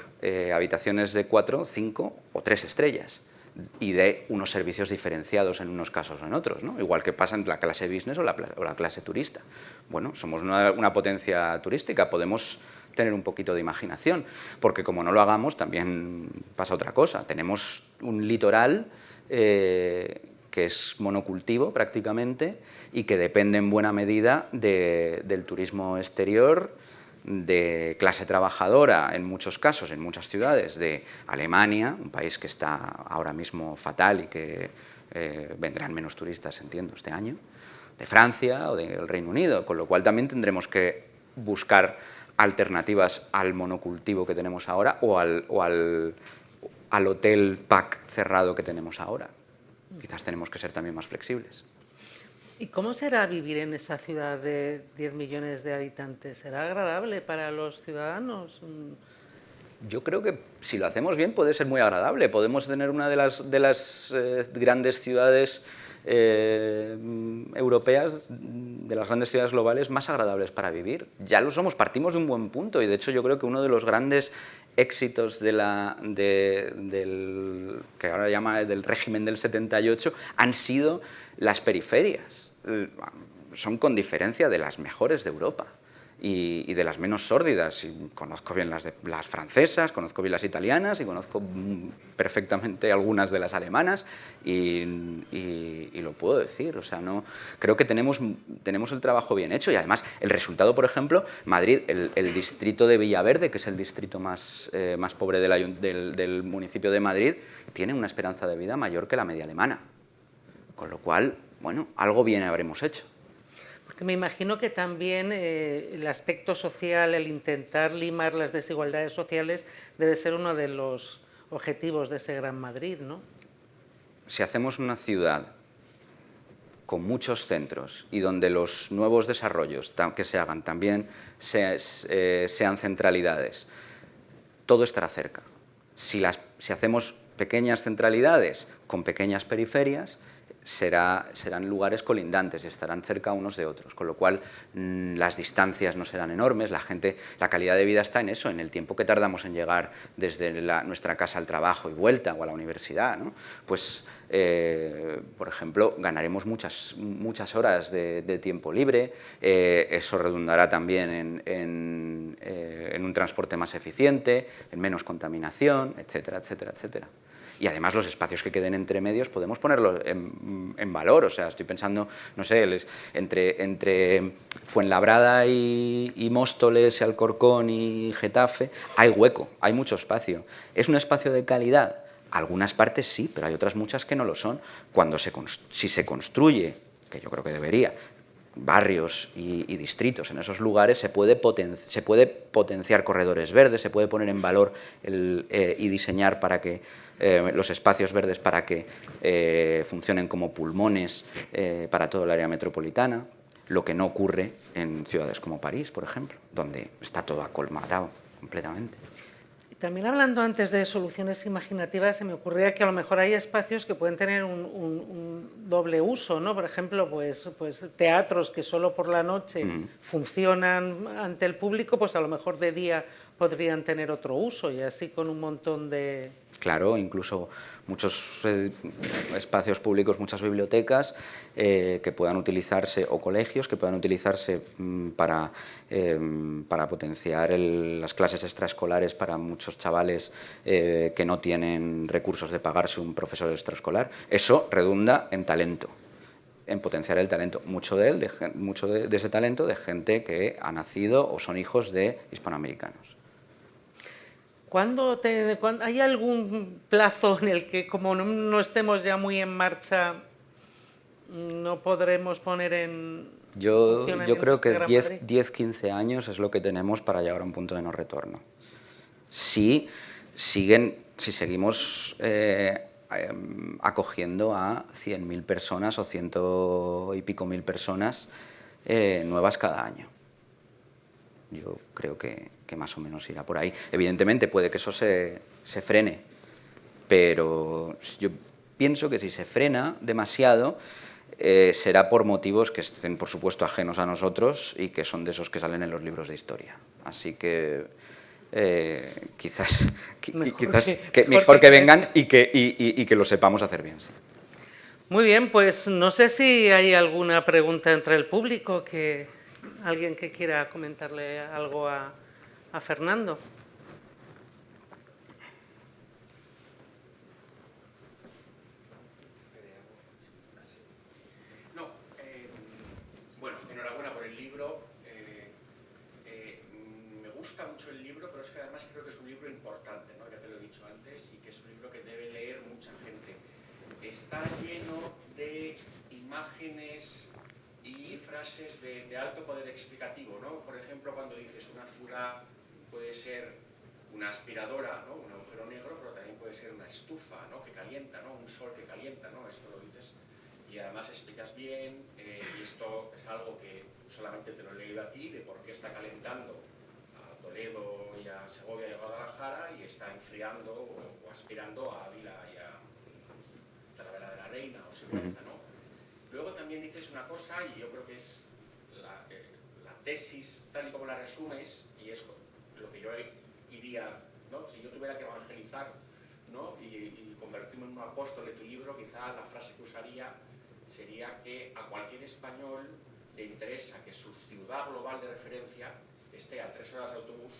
Speaker 3: habitaciones de 4, 5 o 3 estrellas, y de unos servicios diferenciados en unos casos o en otros, ¿no? Igual que pasa en la clase business o la clase turista. Bueno, somos una potencia turística, podemos tener un poquito de imaginación, porque como no lo hagamos también pasa otra cosa. Tenemos un litoral que es monocultivo prácticamente y que depende en buena medida del turismo exterior, de clase trabajadora en muchos casos, en muchas ciudades, de Alemania, un país que está ahora mismo fatal y que vendrán menos turistas, entiendo, este año, de Francia o del Reino Unido, con lo cual también tendremos que buscar alternativas al monocultivo que tenemos ahora o al hotel pack cerrado que tenemos ahora. Quizás tenemos que ser también más flexibles.
Speaker 2: ¿Y cómo será vivir en esa ciudad de 10 millones de habitantes? ¿Será agradable para los ciudadanos?
Speaker 3: Yo creo que si lo hacemos bien puede ser muy agradable. Podemos tener una de las grandes ciudades europeas, de las grandes ciudades globales más agradables para vivir. Ya lo somos, partimos de un buen punto, y de hecho yo creo que uno de los grandes éxitos del que ahora llama del régimen del 78 han sido las periferias. Son con diferencia de las mejores de Europa y de las menos sórdidas. Y conozco bien las francesas, conozco bien las italianas y conozco perfectamente algunas de las alemanas y lo puedo decir. O sea, no, creo que tenemos el trabajo bien hecho, y además el resultado, por ejemplo, Madrid, el distrito de Villaverde, que es el distrito más pobre del municipio de Madrid, tiene una esperanza de vida mayor que la media alemana. Con lo cual, bueno, algo bien habremos hecho.
Speaker 2: Porque me imagino que también el aspecto social, el intentar limar las desigualdades sociales, debe ser uno de los objetivos de ese Gran Madrid, ¿no?
Speaker 3: Si hacemos una ciudad con muchos centros y donde los nuevos desarrollos que se hagan también sean centralidades, todo estará cerca. Si hacemos pequeñas centralidades con pequeñas periferias, serán lugares colindantes y estarán cerca unos de otros, con lo cual las distancias no serán enormes, la calidad de vida está en eso, en el tiempo que tardamos en llegar desde nuestra casa al trabajo y vuelta, o a la universidad, ¿no? Pues, por ejemplo, ganaremos muchas horas de tiempo libre, eso redundará también en un transporte más eficiente, en menos contaminación, etcétera, etcétera, etcétera. Y además los espacios que queden entre medios podemos ponerlos en valor. O sea, estoy pensando, no sé, entre Fuenlabrada y Móstoles, y Alcorcón y Getafe, hay hueco, hay mucho espacio. ¿Es un espacio de calidad? Algunas partes sí, pero hay otras muchas que no lo son. Si se construye, que yo creo que debería, barrios y distritos. En esos lugares se puede potenciar corredores verdes, se puede poner en valor y diseñar para que los espacios verdes para que funcionen como pulmones para todo el área metropolitana, lo que no ocurre en ciudades como París, por ejemplo, donde está todo acolmatado completamente.
Speaker 2: También hablando antes de soluciones imaginativas, se me ocurría que a lo mejor hay espacios que pueden tener un doble uso, ¿no? Por ejemplo, pues teatros que solo por la noche funcionan ante el público, pues a lo mejor de día podrían tener otro uso y así con un montón de...
Speaker 3: Claro, incluso muchos espacios públicos, muchas bibliotecas que puedan utilizarse, o colegios que puedan utilizarse para potenciar las clases extraescolares para muchos chavales que no tienen recursos de pagarse un profesor extraescolar. Eso redunda en talento, en potenciar el talento. Mucho de ese talento de gente que ha nacido o son hijos de hispanoamericanos.
Speaker 2: ¿Hay algún plazo en el que, como no estemos ya muy en marcha, no podremos poner en funcionamiento?
Speaker 3: Yo creo que
Speaker 2: Gran Madrid?
Speaker 3: 10-15 años es lo que tenemos para llegar a un punto de no retorno. Si seguimos acogiendo a 100.000 personas o 100 y pico mil personas nuevas cada año. Yo creo que más o menos irá por ahí. Evidentemente puede que eso se frene, pero yo pienso que si se frena demasiado será por motivos que estén, por supuesto, ajenos a nosotros y que son de esos que salen en los libros de historia. Así que quizás mejor que vengan y que lo sepamos hacer bien. Sí.
Speaker 2: Muy bien, pues no sé si hay alguna pregunta entre el público, alguien que quiera comentarle algo a Fernando.
Speaker 4: Bueno, enhorabuena por el libro. Me gusta mucho el libro, pero es que además creo que es un libro importante, ¿no? Ya te lo he dicho antes, y que es un libro que debe leer mucha gente. Está lleno de imágenes y frases de alto poder explicativo, ¿no? Por ejemplo, cuando dices una ciudad puede ser una aspiradora, ¿no? Un agujero negro, pero también puede ser una estufa, ¿no? Que calienta, ¿no? Un sol que calienta, ¿no? Esto lo dices y además explicas bien, y esto es algo que solamente te lo he leído a ti, de por qué está calentando a Toledo y a Segovia y a Guadalajara y está enfriando o aspirando a Ávila y a Talavera de la Reina o Sigüenza, ¿no? Luego también dices una cosa, y yo creo que es la tesis tal y como la resumes, y es lo que yo iría, ¿no? Si yo tuviera que evangelizar, ¿no? y convertirme en un apóstol de tu libro, quizá la frase que usaría sería que a cualquier español le interesa que su ciudad global de referencia esté a 3 horas de autobús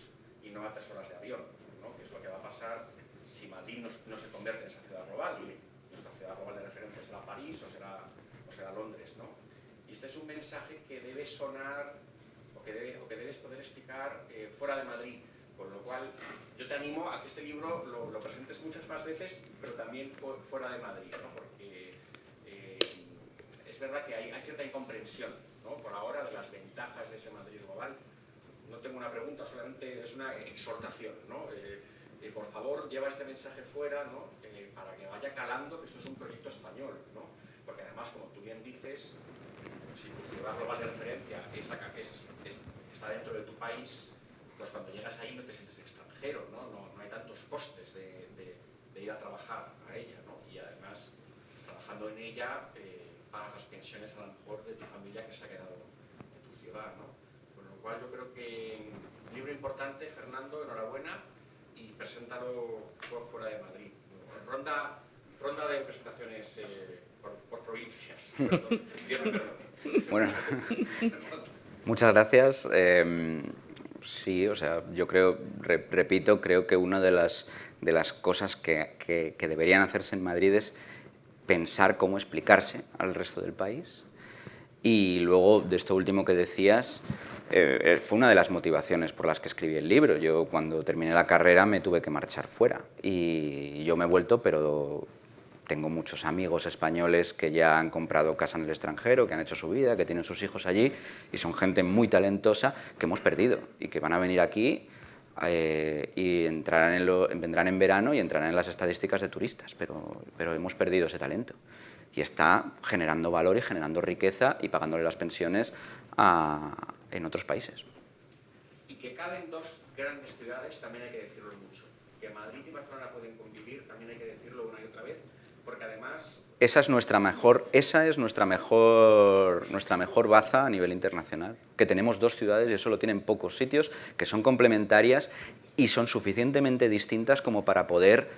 Speaker 4: y no a 3 horas de avión, ¿no? Que es lo que va a pasar si Madrid no se convierte en esa ciudad global. Nuestra ciudad global de referencia será París o será Londres, ¿no? Y este es un mensaje que debe sonar o que debes poder explicar fuera de Madrid, con lo cual yo te animo a que este libro lo presentes muchas más veces, pero también fuera de Madrid, ¿no? Porque es verdad que hay cierta incomprensión, ¿no? Por ahora, de las ventajas de ese Madrid global. No tengo una pregunta, solamente es una exhortación, ¿no? Por favor, lleva este mensaje fuera, ¿no? Para que vaya calando que esto es un proyecto español, ¿no? Porque además, como tú bien dices, si tu ciudad global de referencia es acá, está dentro de tu país, pues cuando llegas ahí no te sientes extranjero, ¿no? No hay tantos costes de ir a trabajar a ella, ¿no? Y además, trabajando en ella, pagas las pensiones a lo mejor de tu familia que se ha quedado en tu ciudad, ¿no? Con lo cual yo creo que un libro importante, Fernando, enhorabuena, y preséntalo fuera de Madrid. Ronda de presentaciones por provincias. Perdón, Dios me perdone.
Speaker 3: Bueno, muchas gracias. Sí, o sea, yo repito, creo que una de las cosas que deberían hacerse en Madrid es pensar cómo explicarse al resto del país. Y luego, de esto último que decías, fue una de las motivaciones por las que escribí el libro. Yo, cuando terminé la carrera, me tuve que marchar fuera. Y yo me he vuelto, pero tengo muchos amigos españoles que ya han comprado casa en el extranjero, que han hecho su vida, que tienen sus hijos allí, y son gente muy talentosa que hemos perdido y que van a venir aquí y vendrán en verano y entrarán en las estadísticas de turistas, pero hemos perdido ese talento. Y está generando valor y generando riqueza y pagándole las pensiones en otros países.
Speaker 4: Y que caben dos grandes ciudades, también hay que decirlo mucho. Que Madrid y Barcelona pueden convivir, también hay que decirlo una y otra vez, porque además... Esa es nuestra mejor
Speaker 3: baza a nivel internacional, que tenemos dos ciudades, y eso lo tienen pocos sitios, que son complementarias y son suficientemente distintas como para poder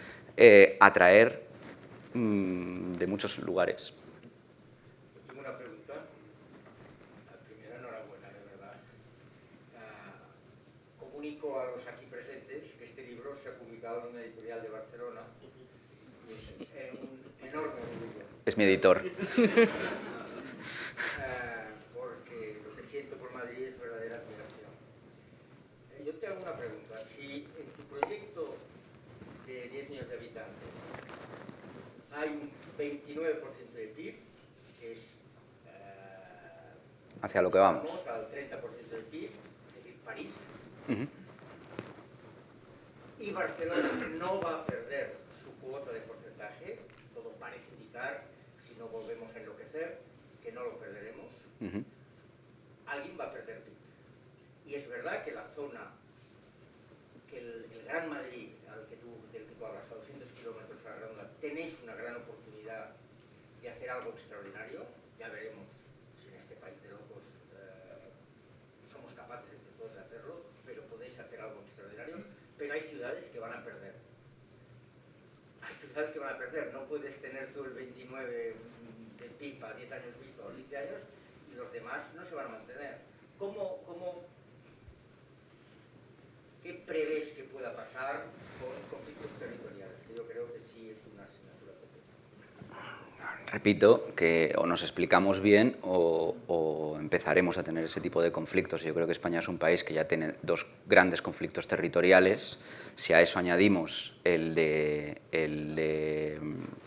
Speaker 3: atraer de muchos lugares.
Speaker 5: Tengo una pregunta. La primera, enhorabuena, de verdad. Comunico a los aquí presentes que este libro se ha publicado en una editorial de Barcelona y es un enorme orgullo.
Speaker 3: Es mi editor.
Speaker 5: Porque lo que siento por Madrid es verdadera admiración. Yo te hago una pregunta. Si en tu proyecto de 10 millones de habitantes hay un 29% de PIB, que es...
Speaker 3: hacia lo que vamos.
Speaker 5: Al 30% del PIB, es decir, París. Y Barcelona no va a perder su cuota de porcentaje, todo parece indicar, si no volvemos a enloquecer, que no lo perderemos. Alguien va a perder PIB. Y es verdad que la zona, que el Gran Madrid, del que tú hablas, a 200 kilómetros a la redonda, tenéis una gran oportunidad de hacer algo extraordinario. Ya veremos si en este país de locos somos capaces entre todos de hacerlo, pero podéis hacer algo extraordinario. Pero hay ciudades que van a perder. Hay ciudades que van a perder. No puedes tener tú el 29 de PIB a 10 años visto, a 20 años, y los demás no se van a mantener. ¿Qué prevés que pueda pasar con conflictos territoriales? Que yo creo que sí es una asignatura pendiente.
Speaker 3: Repito que o nos explicamos bien o empezaremos a tener ese tipo de conflictos. Yo creo que España es un país que ya tiene dos grandes conflictos territoriales. Si a eso añadimos el de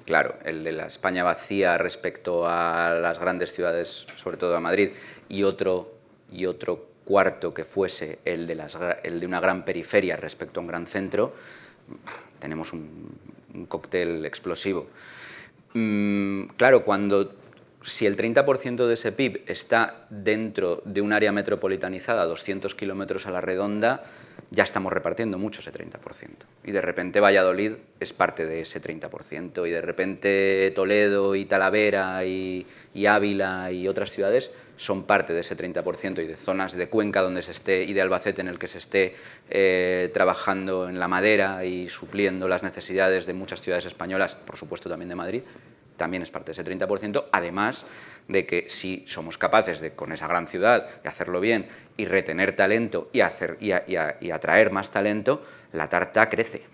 Speaker 3: la España vacía respecto a las grandes ciudades, sobre todo a Madrid, y otro cuarto que fuese el de una gran periferia respecto a un gran centro, tenemos un cóctel explosivo. Claro, si el 30% de ese PIB está dentro de un área metropolitanizada, 200 kilómetros a la redonda, ya estamos repartiendo mucho ese 30%. Y de repente Valladolid es parte de ese 30%, y de repente Toledo y Talavera y Ávila y otras ciudades son parte de ese 30%, y de zonas de Cuenca donde se esté, y de Albacete en el que se esté trabajando en la madera y supliendo las necesidades de muchas ciudades españolas, por supuesto también de Madrid, también es parte de ese 30%, además de que si somos capaces de, con esa gran ciudad, de hacerlo bien y retener talento y atraer más talento, la tarta crece.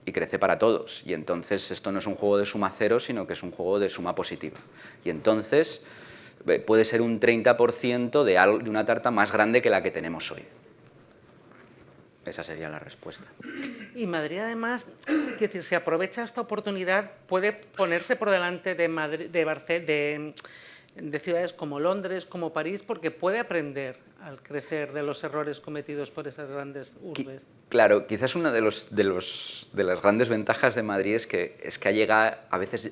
Speaker 3: Y crece para todos. Y entonces esto no es un juego de suma cero, sino que es un juego de suma positiva. Y entonces puede ser un 30% de una tarta más grande que la que tenemos hoy. Esa sería la respuesta.
Speaker 2: Y Madrid, además, es decir, si aprovecha esta oportunidad, puede ponerse por delante de ciudades como Londres, como París, porque puede aprender al crecer de los errores cometidos por esas grandes urbes.
Speaker 3: Claro, quizás una de las grandes ventajas de Madrid es que ha llegado, a veces,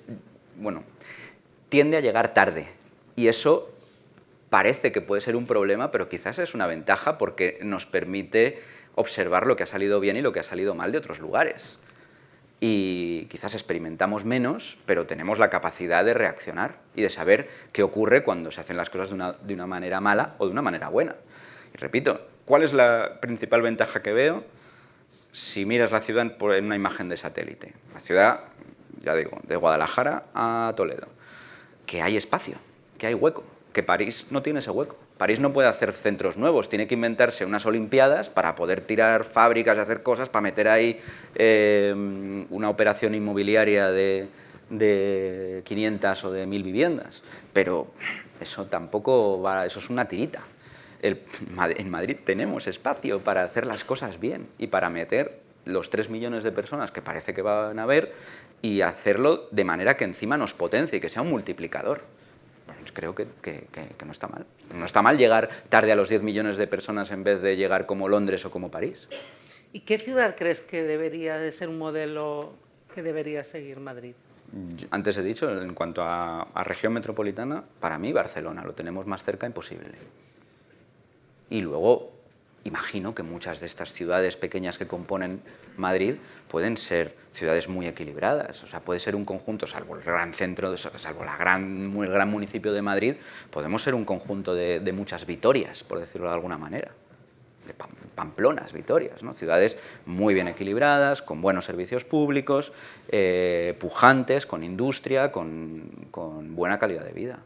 Speaker 3: tiende a llegar tarde. Y eso parece que puede ser un problema, pero quizás es una ventaja porque nos permite observar lo que ha salido bien y lo que ha salido mal de otros lugares. Y quizás experimentamos menos, pero tenemos la capacidad de reaccionar y de saber qué ocurre cuando se hacen las cosas de una manera mala o de una manera buena. Y repito, ¿cuál es la principal ventaja que veo? Si miras la ciudad en una imagen de satélite. La ciudad, ya digo, de Guadalajara a Toledo. Que hay espacio, que hay hueco, que París no tiene ese hueco. París no puede hacer centros nuevos, tiene que inventarse unas olimpiadas para poder tirar fábricas y hacer cosas, para meter ahí una operación inmobiliaria de 500 o de 1000 viviendas. Pero eso tampoco va, eso es una tirita. En Madrid tenemos espacio para hacer las cosas bien y para meter los 3 millones de personas que parece que van a haber y hacerlo de manera que encima nos potencie y que sea un multiplicador. Pues creo que no está mal. No está mal llegar tarde a los 10 millones de personas en vez de llegar como Londres o como París.
Speaker 2: ¿Y qué ciudad crees que debería de ser un modelo que debería seguir Madrid?
Speaker 3: Antes he dicho, en cuanto a región metropolitana, para mí Barcelona, lo tenemos más cerca imposible. Y luego, imagino que muchas de estas ciudades pequeñas que componen Madrid pueden ser ciudades muy equilibradas. O sea, puede ser un conjunto, salvo el gran centro, salvo el gran municipio de Madrid, podemos ser un conjunto de muchas Vitorias, por decirlo de alguna manera. De Pamplonas, Vitorias, ¿no? Ciudades muy bien equilibradas, con buenos servicios públicos, pujantes, con industria, con buena calidad de vida.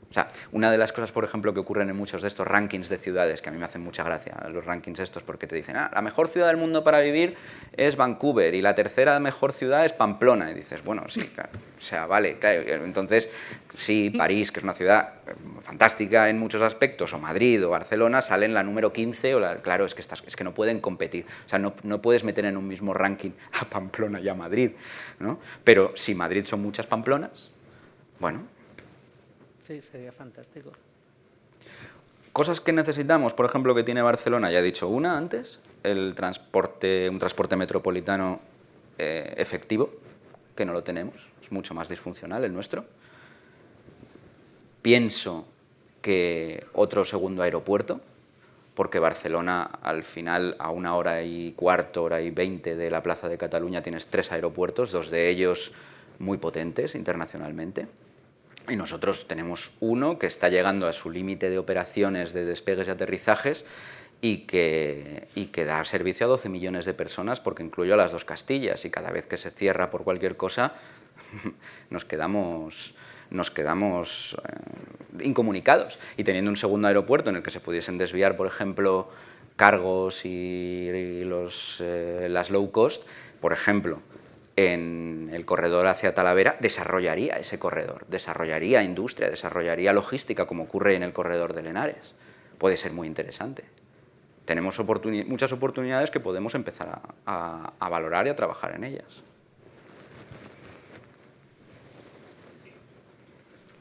Speaker 3: O sea, una de las cosas, por ejemplo, que ocurren en muchos de estos rankings de ciudades, que a mí me hacen mucha gracia los rankings estos, porque te dicen, la mejor ciudad del mundo para vivir es Vancouver y la tercera mejor ciudad es Pamplona. Y dices, bueno, sí, claro, o sea, vale, claro. Entonces, sí, París, que es una ciudad fantástica en muchos aspectos, o Madrid o Barcelona, salen la número 15, claro, es que no pueden competir. O sea, no puedes meter en un mismo ranking a Pamplona y a Madrid, ¿no? Pero si Madrid son muchas Pamplonas, bueno.
Speaker 2: Sí, sería fantástico.
Speaker 3: Cosas que necesitamos, por ejemplo, que tiene Barcelona, ya he dicho una antes, un transporte metropolitano efectivo, que no lo tenemos, es mucho más disfuncional el nuestro. Pienso que otro segundo aeropuerto, porque Barcelona, al final, a 1 hora y cuarto, 1 hora y 20 de la Plaza de Cataluña, tienes 3 aeropuertos, 2 de ellos muy potentes internacionalmente. Y nosotros tenemos uno que está llegando a su límite de operaciones de despegues y aterrizajes y que da servicio a 12 millones de personas porque incluye a las 2 Castillas, y cada vez que se cierra por cualquier cosa nos quedamos incomunicados. Y teniendo un segundo aeropuerto en el que se pudiesen desviar, por ejemplo, cargos y las low cost, por ejemplo, en el corredor hacia Talavera, desarrollaría ese corredor, desarrollaría industria, desarrollaría logística, como ocurre en el corredor de Lenares. Puede ser muy interesante. Tenemos muchas oportunidades que podemos empezar a valorar y a trabajar en ellas.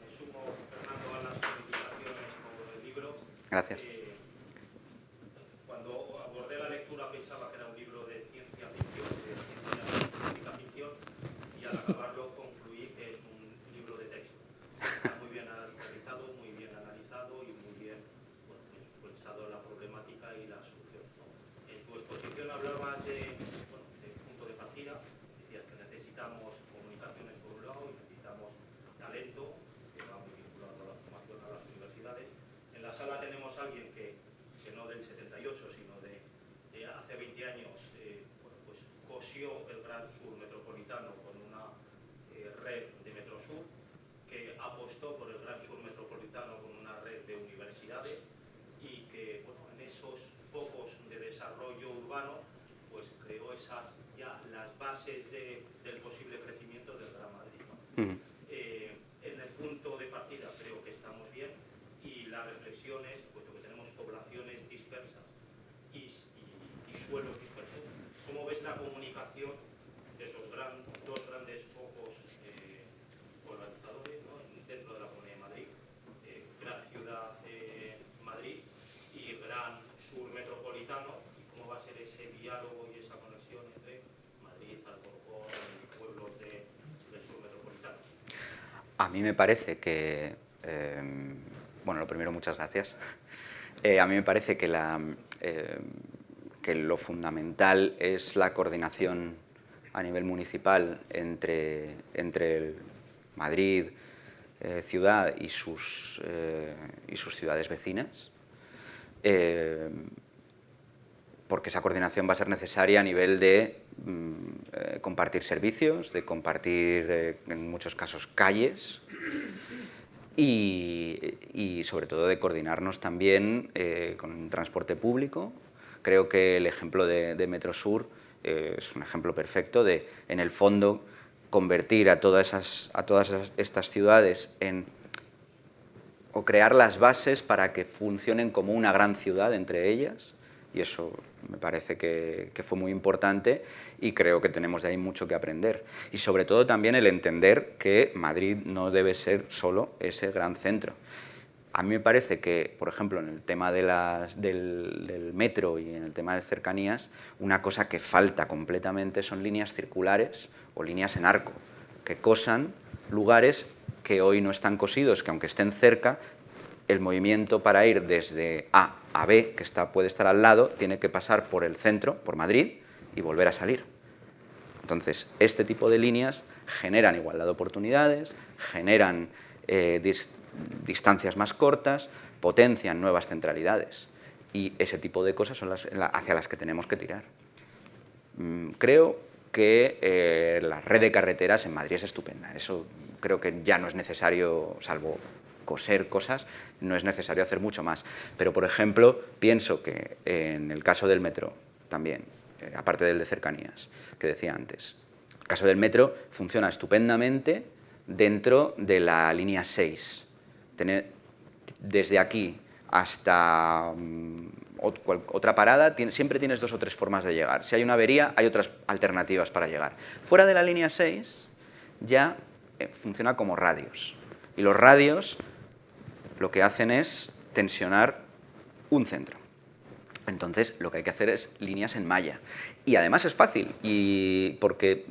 Speaker 4: Me sumo, Fernando, a las felicitaciones por el libro.
Speaker 3: Gracias.
Speaker 4: Cuando abordé la lectura pensaba que era un libro de ciencia ficción, y al acabarlo concluí que es un libro de texto. Está muy bien realizado, muy bien analizado y muy bien pensado en la problemática y la solución, ¿no? En tu exposición hablabas de punto de partida, decías que necesitamos comunicaciones por un lado y necesitamos talento, que va muy vinculado a la formación a las universidades. En la sala tenemos a alguien que no del 78, sino de hace 20 años, cosió el Gran Sur metropolitano con una red de Metrosur, que apostó por el Gran Sur metropolitano con una red de universidades y que en esos focos de desarrollo urbano pues creó las bases del posible crecimiento del Gran Madrid, ¿no? En el punto de partida creo que estamos bien, y la reflexión es, puesto que tenemos poblaciones dispersas y suelos dispersos, ¿cómo ves la comunicación de esos dos grandes focos polarizadores, ¿no?, dentro de la Comunidad de Madrid? Gran ciudad Madrid y gran sur metropolitano, y cómo va a ser ese diálogo y esa conexión entre Madrid, Alcorcón y pueblos del sur metropolitano.
Speaker 3: A mí me parece que, bueno, lo primero, muchas gracias. A mí me parece que lo fundamental es la coordinación a nivel municipal entre Madrid, ciudad y sus ciudades vecinas, porque esa coordinación va a ser necesaria a nivel de compartir servicios, de compartir, en muchos casos, calles, y sobre todo de coordinarnos también con transporte público. Creo que el ejemplo de Metrosur es un ejemplo perfecto de, en el fondo, convertir a todas estas ciudades o crear las bases para que funcionen como una gran ciudad entre ellas, y eso me parece que fue muy importante y creo que tenemos de ahí mucho que aprender. Y sobre todo también el entender que Madrid no debe ser solo ese gran centro. A mí me parece que, por ejemplo, en el tema del metro y en el tema de cercanías, una cosa que falta completamente son líneas circulares o líneas en arco, que cosan lugares que hoy no están cosidos, que aunque estén cerca, el movimiento para ir desde A a B, que puede estar al lado, tiene que pasar por el centro, por Madrid, y volver a salir. Entonces, este tipo de líneas generan igualdad de oportunidades, generan distancias más cortas, potencian nuevas centralidades. Y ese tipo de cosas son hacia las que tenemos que tirar. Creo que la red de carreteras en Madrid es estupenda. Eso creo que ya no es necesario, salvo coser cosas, no es necesario hacer mucho más. Pero, por ejemplo, pienso que en el caso del metro también, aparte del de cercanías, que decía antes, el caso del metro funciona estupendamente dentro de la línea 6. Desde aquí hasta otra parada, siempre tienes 2 o 3 formas de llegar. Si hay una avería, hay otras alternativas para llegar. Fuera de la línea 6 ya funciona como radios. Y los radios lo que hacen es tensionar un centro. Entonces, lo que hay que hacer es líneas en malla. Y además es fácil, porque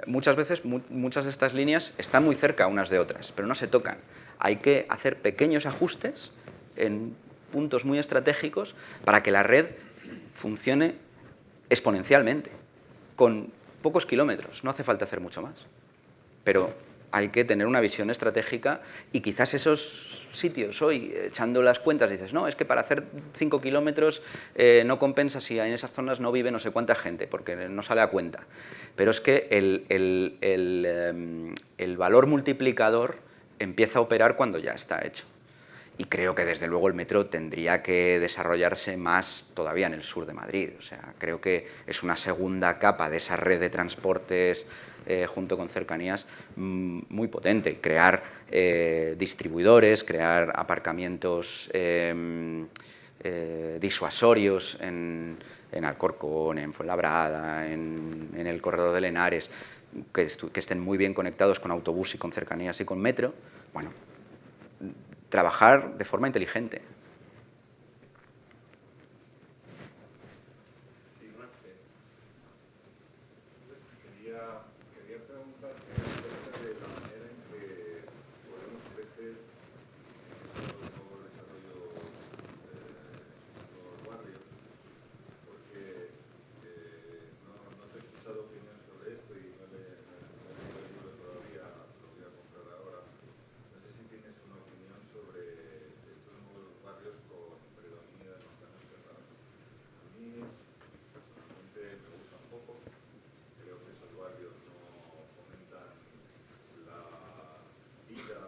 Speaker 3: muchas veces muchas de estas líneas están muy cerca unas de otras, pero no se tocan. Hay que hacer pequeños ajustes en puntos muy estratégicos para que la red funcione exponencialmente, con pocos kilómetros. No hace falta hacer mucho más. Pero hay que tener una visión estratégica y quizás esos sitios hoy, echando las cuentas, dices, no, es que para hacer 5 kilómetros no compensa si en esas zonas no vive no sé cuánta gente, porque no sale a cuenta. Pero es que el valor multiplicador empieza a operar cuando ya está hecho. Y creo que desde luego el metro tendría que desarrollarse más todavía en el sur de Madrid. O sea, creo que es una segunda capa de esa red de transportes junto con cercanías muy potente. Crear distribuidores, crear aparcamientos disuasorios en Alcorcón, en Fuenlabrada, en el corredor de Henares, que estén muy bien conectados con autobús y con cercanías y con metro. Bueno, trabajar de forma inteligente.
Speaker 6: Quería preguntarte acerca de la manera en que podemos crecer en el nuevo desarrollo de los barrios, porque no te he escuchado opinión sobre esto y no he leído el libro todavía, lo voy a comprar ahora. No sé si tienes una opinión sobre estos nuevos barrios con predominio de manzanas cerradas. A mí, personalmente, me gusta un poco. Creo que esos barrios no fomentan la vida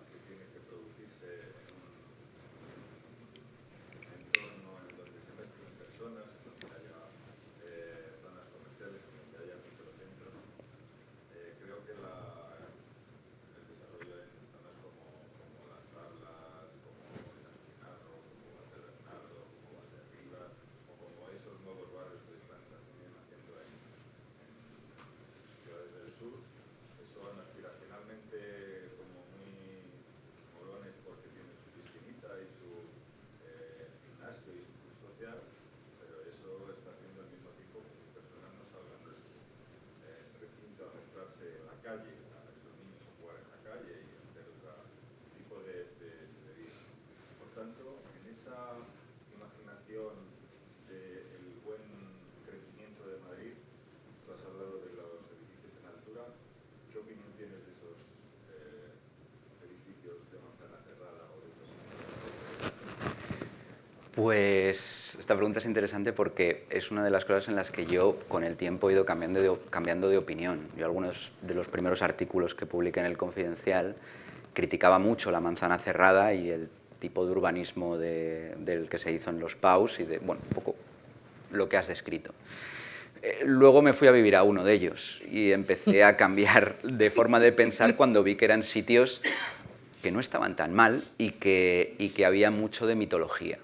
Speaker 6: que tiene que producirse en un entorno en donde se mezclen personas, en donde haya zonas comerciales, en donde haya microcentros. Creo que el desarrollo en zonas como Las Tablas, como San Chinarro, como Valde-Bernardo, como Valdearribas, o como esos nuevos barrios que están también haciendo en ciudades del sur, que son aspiracionalmente como muy molones porque tienen su piscinita y su gimnasio y su club social, pero eso está haciendo al mismo tiempo que sus personas no salgan de su recinto a centrarse en la calle, a los niños a jugar en la calle y hacer otro tipo de vida. Por tanto, en esa imaginación del buen crecimiento de Madrid, tú has hablado de los edificios en altura. ¿Qué opinión tienes de esos edificios de manzana cerrada o de esos?
Speaker 3: Pues esta pregunta es interesante porque es una de las cosas en las que yo con el tiempo he ido cambiando de opinión. Yo algunos de los primeros artículos que publiqué en El Confidencial criticaba mucho la manzana cerrada y el tipo de urbanismo del que se hizo en los PAUs y bueno, un poco lo que has descrito. Luego me fui a vivir a uno de ellos y empecé a cambiar de forma de pensar cuando vi que eran sitios que no estaban tan mal y que había mucho de mitología.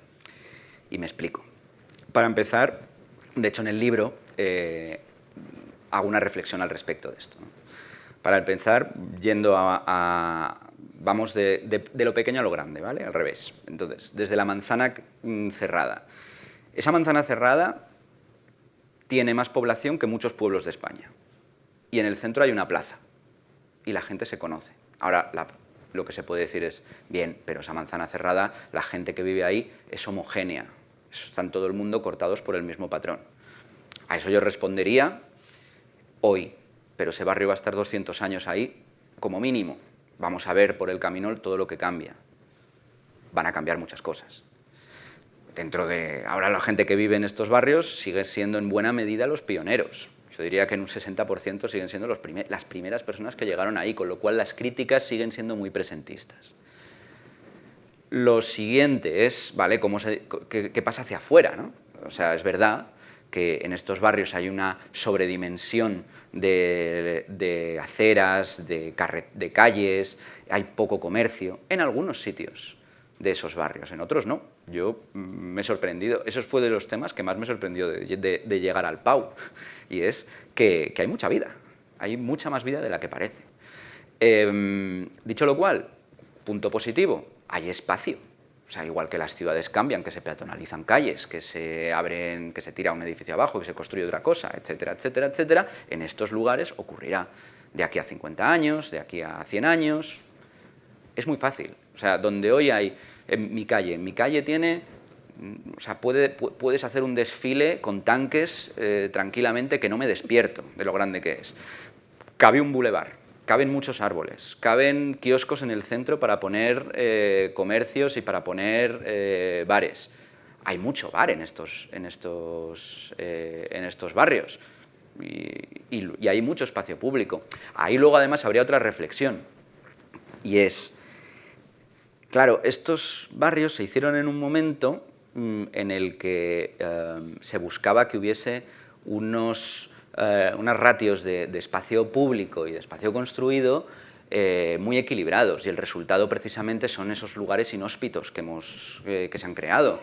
Speaker 3: Y me explico. Para empezar, de hecho en el libro hago una reflexión al respecto de esto, ¿no? Para empezar, yendo vamos de lo pequeño a lo grande, ¿vale? Al revés. Entonces, desde la manzana cerrada. Esa manzana cerrada tiene más población que muchos pueblos de España. Y en el centro hay una plaza. Y la gente se conoce. Ahora, lo que se puede decir es, bien, pero esa manzana cerrada, la gente que vive ahí es homogénea. Están todo el mundo cortados por el mismo patrón. A eso yo respondería hoy, pero ese barrio va a estar 200 años ahí como mínimo. Vamos a ver por el camino todo lo que cambia. Van a cambiar muchas cosas. Ahora la gente que vive en estos barrios sigue siendo en buena medida los pioneros. Yo diría que en un 60% siguen siendo las primeras personas que llegaron ahí, con lo cual las críticas siguen siendo muy presentistas. Lo siguiente es, ¿vale?, qué pasa hacia afuera, ¿no? O sea, es verdad que en estos barrios hay una sobredimensión de aceras, de calles, hay poco comercio, en algunos sitios de esos barrios, en otros no. Yo me he sorprendido, eso fue de los temas que más me sorprendió de llegar al Pau, y es que hay mucha vida, hay mucha más vida de la que parece. Dicho lo cual, punto positivo, hay espacio. O sea, igual que las ciudades cambian, que se peatonalizan calles, que se tira un edificio abajo, que se construye otra cosa, etcétera, etcétera, etcétera, en estos lugares ocurrirá de aquí a 50 años, de aquí a 100 años. Es muy fácil. O sea, donde hoy hay, en mi calle tiene, o sea, puedes hacer un desfile con tanques tranquilamente, que no me despierto de lo grande que es. Cabe un bulevar. Caben muchos árboles, caben kioscos en el centro para poner comercios y para poner bares. Hay mucho bar en estos barrios y hay mucho espacio público. Ahí luego además habría otra reflexión, y es, claro, estos barrios se hicieron en un momento en el que se buscaba que hubiese unas ratios de espacio público y de espacio construido muy equilibrados, y el resultado precisamente son esos lugares inhóspitos que se han creado.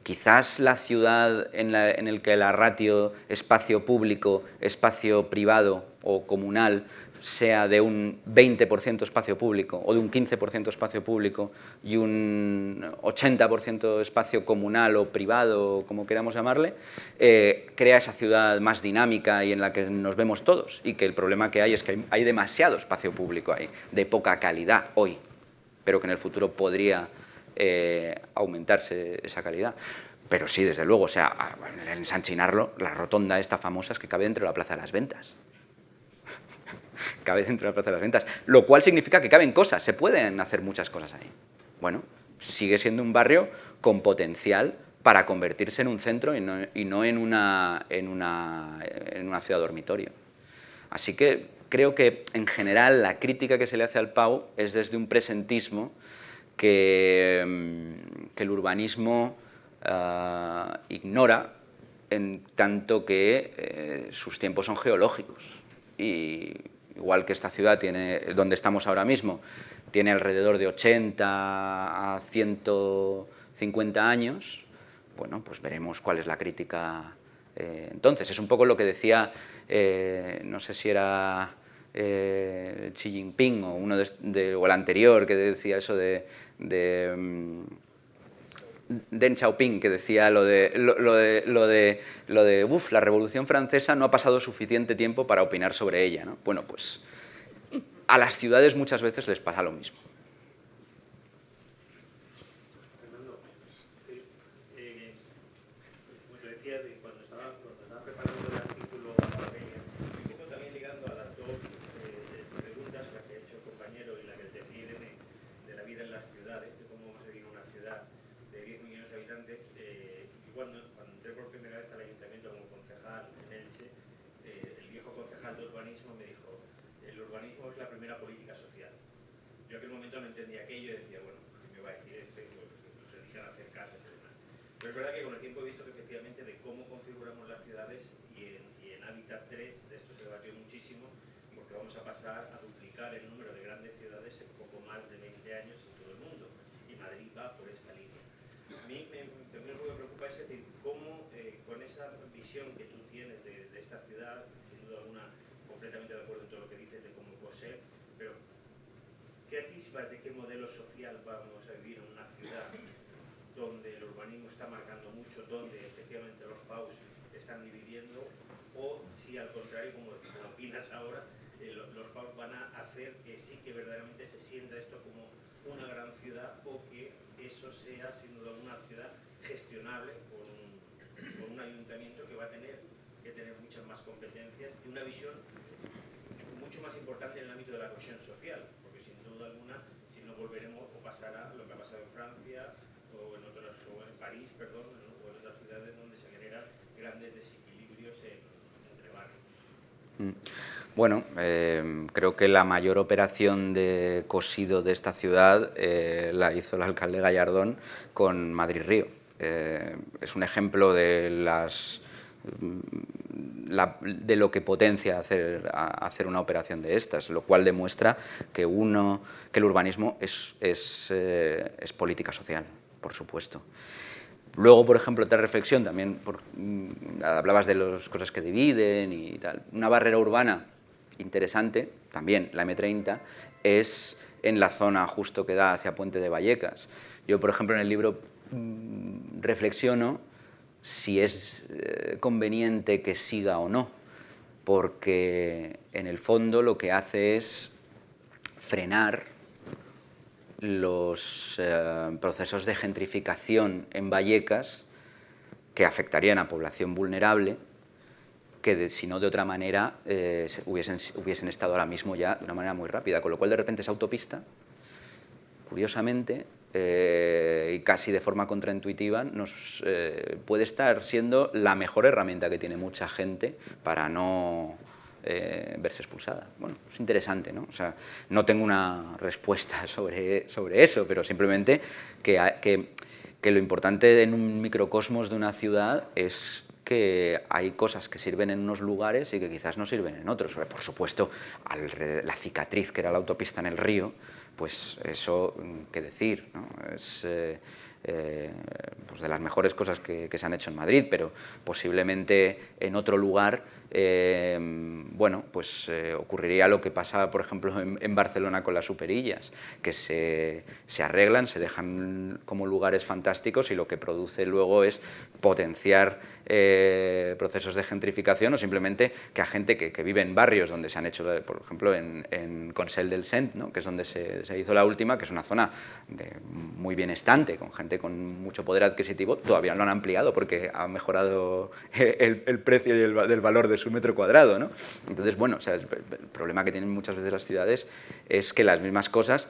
Speaker 3: Quizás la ciudad en el que la ratio espacio público, espacio privado o comunal sea de un 20% espacio público o de un 15% espacio público y un 80% espacio comunal o privado, como queramos llamarle, crea esa ciudad más dinámica y en la que nos vemos todos, y que el problema que hay es que hay demasiado espacio público ahí, de poca calidad hoy, pero que en el futuro podría aumentarse esa calidad. Pero sí, desde luego, o sea, en San Chinarro, la rotonda esta famosa es que cabe dentro de la Plaza de las Ventas. Cabe dentro de la Plaza de las Ventas, lo cual significa que caben cosas, se pueden hacer muchas cosas ahí. Bueno, sigue siendo un barrio con potencial para convertirse en un centro y no en una ciudad dormitorio. Así que creo que, en general, la crítica que se le hace al Pau es desde un presentismo que el urbanismo ignora, en tanto que sus tiempos son geológicos. Y igual que esta ciudad donde estamos ahora mismo, tiene alrededor de 80 a 150 años, bueno, pues veremos cuál es la crítica entonces. Es un poco lo que decía, no sé si era Xi Jinping o o el anterior, que decía eso de Deng Xiaoping, que decía lo de la Revolución Francesa no ha pasado suficiente tiempo para opinar sobre ella, ¿no? Bueno, pues a las ciudades muchas veces les pasa lo mismo.
Speaker 1: Fernando, como te decía, cuando estaba preparando el artículo para la feria, un poco también ligando a las dos preguntas, la que ha hecho el compañero y la que te pide de la vida en las ciudades, de cómo se vive una ciudad de 10 millones de habitantes. Y cuando entré por primera vez al ayuntamiento como concejal en Elche, el viejo concejal de urbanismo me dijo: el urbanismo es la primera política social. Yo en aquel momento no entendía aquello y decía, bueno, ¿qué me va a decir este? Pues se dedican a hacer casas y demás. Pero es verdad que con el tiempo he visto que efectivamente de cómo configuramos las ciudades, y en Hábitat 3 de esto se debatió muchísimo, porque vamos a pasar a duplicar el número de grandes ciudades en poco más de 20 años en todo el mundo, y Madrid va por esta línea. A mí también me preocupa es decir, cómo con esa visión que tú tienes de esta ciudad, sin duda alguna, completamente de acuerdo en todo lo que dices de cómo puede ser, pero ¿qué atisbas de qué modelo social vamos a vivir en una ciudad donde el urbanismo está marcando mucho, donde efectivamente los PAUs están dividiendo, o si al contrario, como opinas ahora, los PAUs van a hacer que sí que verdaderamente se sienta esto como una gran ciudad, o que eso sea sin duda una ciudad gestionable con un ayuntamiento que va a tener que tener muchas más competencias y una visión mucho más importante en el ámbito de la cohesión social, porque sin duda alguna, si no volveremos o pasará lo que ha pasado en Francia o en otras, o en París, perdón, o en otras ciudades donde se generan grandes desequilibrios entre barrios.
Speaker 3: Bueno, creo que la mayor operación de cosido de esta ciudad la hizo el alcalde Gallardón con Madrid-Río. Es un ejemplo de lo que potencia hacer una operación de estas, lo cual demuestra que el urbanismo es política social, por supuesto. Luego, por ejemplo, otra reflexión también, hablabas de las cosas que dividen y tal. Una barrera urbana interesante, también la M30, es en la zona justo que da hacia Puente de Vallecas. Yo, por ejemplo, en el libro reflexiono si es conveniente que siga o no, porque en el fondo lo que hace es frenar los procesos de gentrificación en Vallecas que afectarían a población vulnerable, que si no de otra manera hubiesen estado ahora mismo ya de una manera muy rápida, con lo cual de repente esa autopista, curiosamente, y casi de forma contraintuitiva, puede estar siendo la mejor herramienta que tiene mucha gente para no verse expulsada. Bueno, es interesante, ¿no? O sea, no tengo una respuesta sobre eso, pero simplemente que lo importante en un microcosmos de una ciudad es que hay cosas que sirven en unos lugares y que quizás no sirven en otros. Por supuesto, la cicatriz que era la autopista en el río, pues eso, qué decir, ¿no? Es pues de las mejores cosas que se han hecho en Madrid, pero posiblemente en otro lugar bueno, pues ocurriría lo que pasa, por ejemplo, en Barcelona con las superillas, que se arreglan, se dejan como lugares fantásticos y lo que produce luego es potenciar procesos de gentrificación o simplemente que a gente que vive en barrios donde se han hecho, por ejemplo, en Consell del Cent, ¿no? Que es donde se hizo la última, que es una zona muy bienestante, con gente con mucho poder adquisitivo, todavía lo han ampliado porque ha mejorado el precio y del valor de su metro cuadrado, ¿no? Entonces, bueno, o sea, el problema que tienen muchas veces las ciudades es que las mismas cosas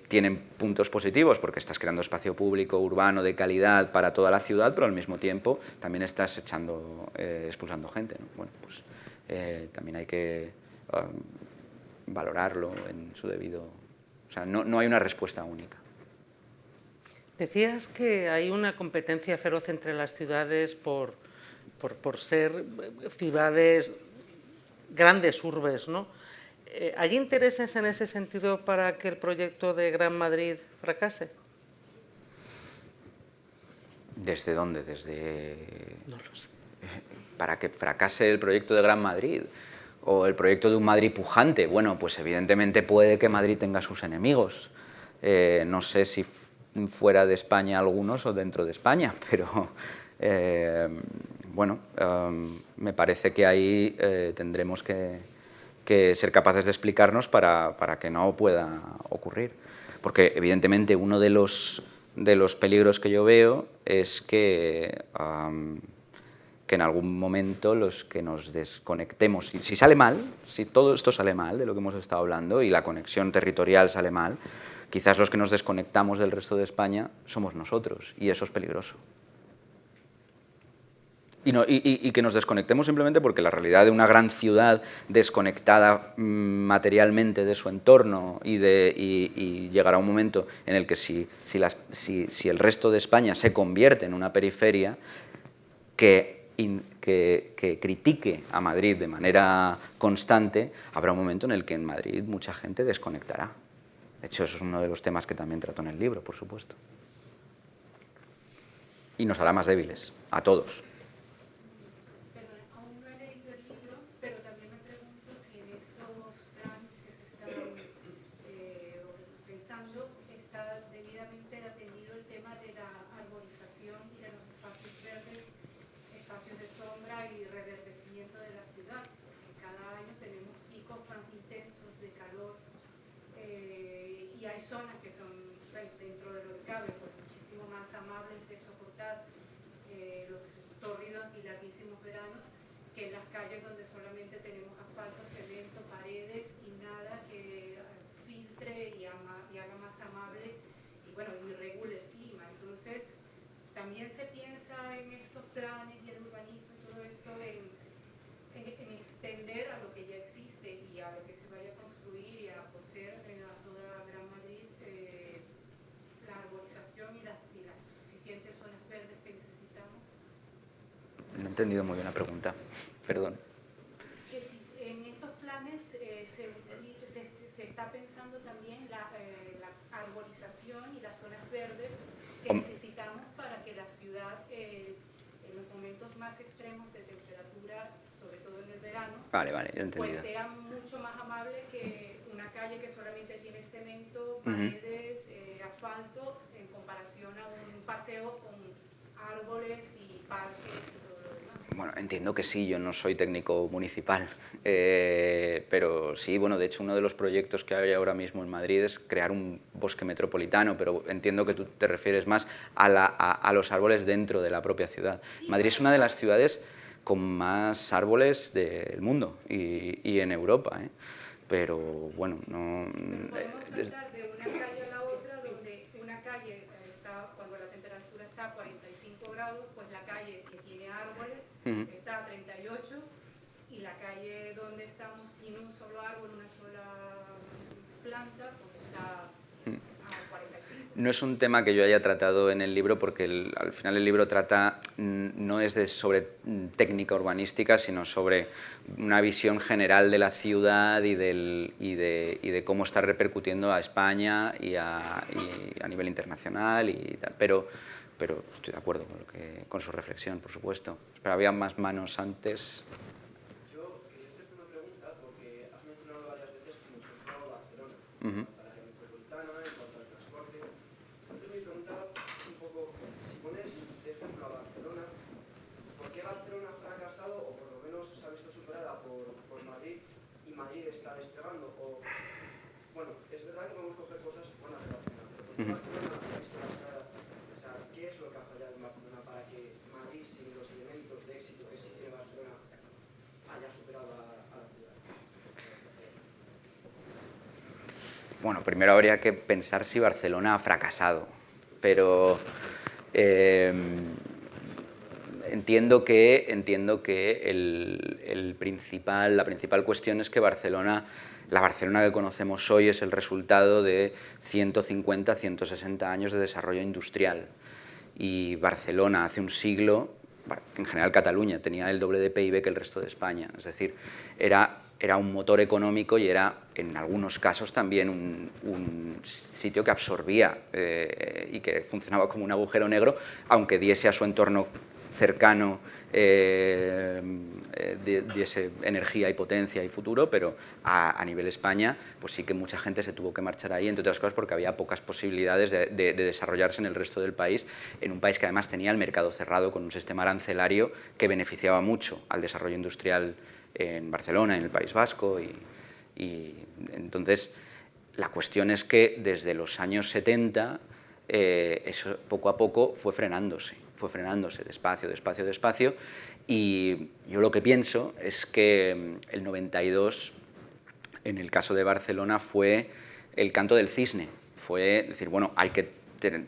Speaker 3: tienen puntos positivos porque estás creando espacio público, urbano, de calidad para toda la ciudad, pero al mismo tiempo también estás expulsando gente, ¿no? Bueno, pues también hay que valorarlo en su debido... O sea, no hay una respuesta única.
Speaker 2: Decías que hay una competencia feroz entre las ciudades por ser ciudades, grandes urbes, ¿no? ¿Hay intereses en ese sentido para que el proyecto de Gran Madrid fracase?
Speaker 3: ¿Desde dónde? Desde...
Speaker 2: No lo sé.
Speaker 3: Para que fracase el proyecto de Gran Madrid o el proyecto de un Madrid pujante. Bueno, pues evidentemente puede que Madrid tenga sus enemigos. No sé si fuera de España algunos o dentro de España, pero bueno, me parece que ahí tendremos que ser capaces de explicarnos para que no pueda ocurrir. Porque evidentemente uno de los peligros que yo veo es que en algún momento los que nos desconectemos, si sale mal, si todo esto sale mal de lo que hemos estado hablando y la conexión territorial sale mal, quizás los que nos desconectamos del resto de España somos nosotros y eso es peligroso. Y que nos desconectemos simplemente porque la realidad de una gran ciudad desconectada materialmente de su entorno y llegará un momento en el que si el resto de España se convierte en una periferia que critique a Madrid de manera constante, habrá un momento en el que en Madrid mucha gente desconectará. De hecho, eso es uno de los temas que también trato en el libro, por supuesto. Y nos hará más débiles, a todos.
Speaker 7: tema de la arborización y de los espacios verdes, espacios de sombra y reverdecimiento de la ciudad. Cada año tenemos picos más intensos de calor y hay zonas que son, bueno, dentro de lo que cabe, pues muchísimo más amables de soportar los tórridos y larguísimos veranos que en las calles donde solamente tenemos asfalto, cemento, paredes y nada que filtre y haga más amable y bueno, y regule el clima. Entonces, también se piensa en estos planes y el urbanismo y todo esto en extender a lo que ya existe y a lo que se vaya a construir y a coser a toda Gran Madrid la arborización y las suficientes zonas verdes que necesitamos.
Speaker 3: No he entendido muy bien la pregunta, perdón.
Speaker 7: Que si en estos planes se está pensando también la arborización y las zonas verdes que necesitamos para que la ciudad, en los momentos más extremos de temperatura, sobre todo en el verano,
Speaker 3: Vale, yo he entendido.
Speaker 7: pues sea mucho más amable que una calle que solamente tiene cemento, paredes, asfalto, en comparación a un paseo con árboles y parques y todo lo demás.
Speaker 3: Bueno, entiendo que sí, yo no soy técnico municipal, pero sí, bueno, de hecho uno de los proyectos que hay ahora mismo en Madrid es crear un bosque metropolitano, pero entiendo que tú te refieres más a los árboles dentro de la propia ciudad. Madrid es una de las ciudades con más árboles del mundo y en Europa, pero bueno, no...
Speaker 7: Podemos saltar de una calle a la otra, donde una calle está, cuando la temperatura está a 45 grados, pues la calle que tiene árboles está a 38 y la calle donde estamos sin un solo árbol, una sola planta, pues está a 45.
Speaker 3: No es un tema que yo haya tratado en el libro porque al final el libro trata, no es sobre técnica urbanística, sino sobre una visión general de la ciudad y de cómo está repercutiendo a España y a nivel internacional y tal. Pero estoy de acuerdo con su reflexión, por supuesto. Pero había más manos antes.
Speaker 8: Yo quería hacerte una pregunta porque has mencionado varias veces que hemos mencionado Barcelona. Para la metropolitana, en cuanto al transporte. Entonces mi pregunta es un poco, si pones de ejemplo a Barcelona, ¿por qué Barcelona ha fracasado o por lo menos se ha visto superada por Madrid y Madrid está despegando? O, bueno, es verdad que podemos coger cosas buenas de Barcelona, pero ¿por qué Barcelona se ha visto lastrada? O sea, ¿qué es lo que ha fallado en Barcelona para que Madrid, sin los elementos de éxito que sí tiene Barcelona, haya superado a la ciudad?
Speaker 3: Bueno, primero habría que pensar si Barcelona ha fracasado, pero entiendo que la principal cuestión es que la Barcelona que conocemos hoy es el resultado de 150, 160 años de desarrollo industrial. Y Barcelona hace un siglo, en general Cataluña, tenía el doble de PIB que el resto de España. Es decir, era un motor económico y era, en algunos casos, también un sitio que absorbía y que funcionaba como un agujero negro, aunque diese a su entorno cercano, diese energía y potencia y futuro, pero a nivel España, pues sí que mucha gente se tuvo que marchar ahí, entre otras cosas porque había pocas posibilidades de desarrollarse en el resto del país, en un país que además tenía el mercado cerrado con un sistema arancelario que beneficiaba mucho al desarrollo industrial en Barcelona, en el País Vasco, y entonces la cuestión es que desde los años 70 eso poco a poco fue frenándose despacio, y yo lo que pienso es que el 92, en el caso de Barcelona, fue el canto del cisne, fue decir, bueno, hay que tener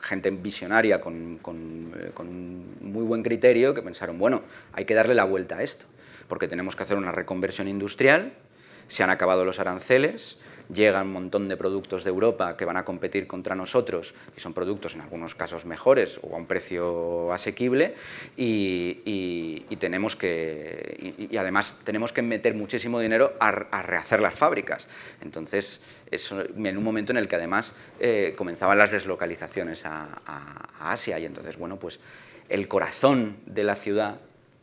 Speaker 3: gente visionaria con un muy buen criterio que pensaron, bueno, hay que darle la vuelta a esto, porque tenemos que hacer una reconversión industrial, se han acabado los aranceles, llega un montón de productos de Europa que van a competir contra nosotros, y son productos en algunos casos mejores o a un precio asequible, y además tenemos que meter muchísimo dinero a rehacer las fábricas. Entonces, eso, en un momento en el que además comenzaban las deslocalizaciones a Asia, y entonces, bueno, pues el corazón de la ciudad,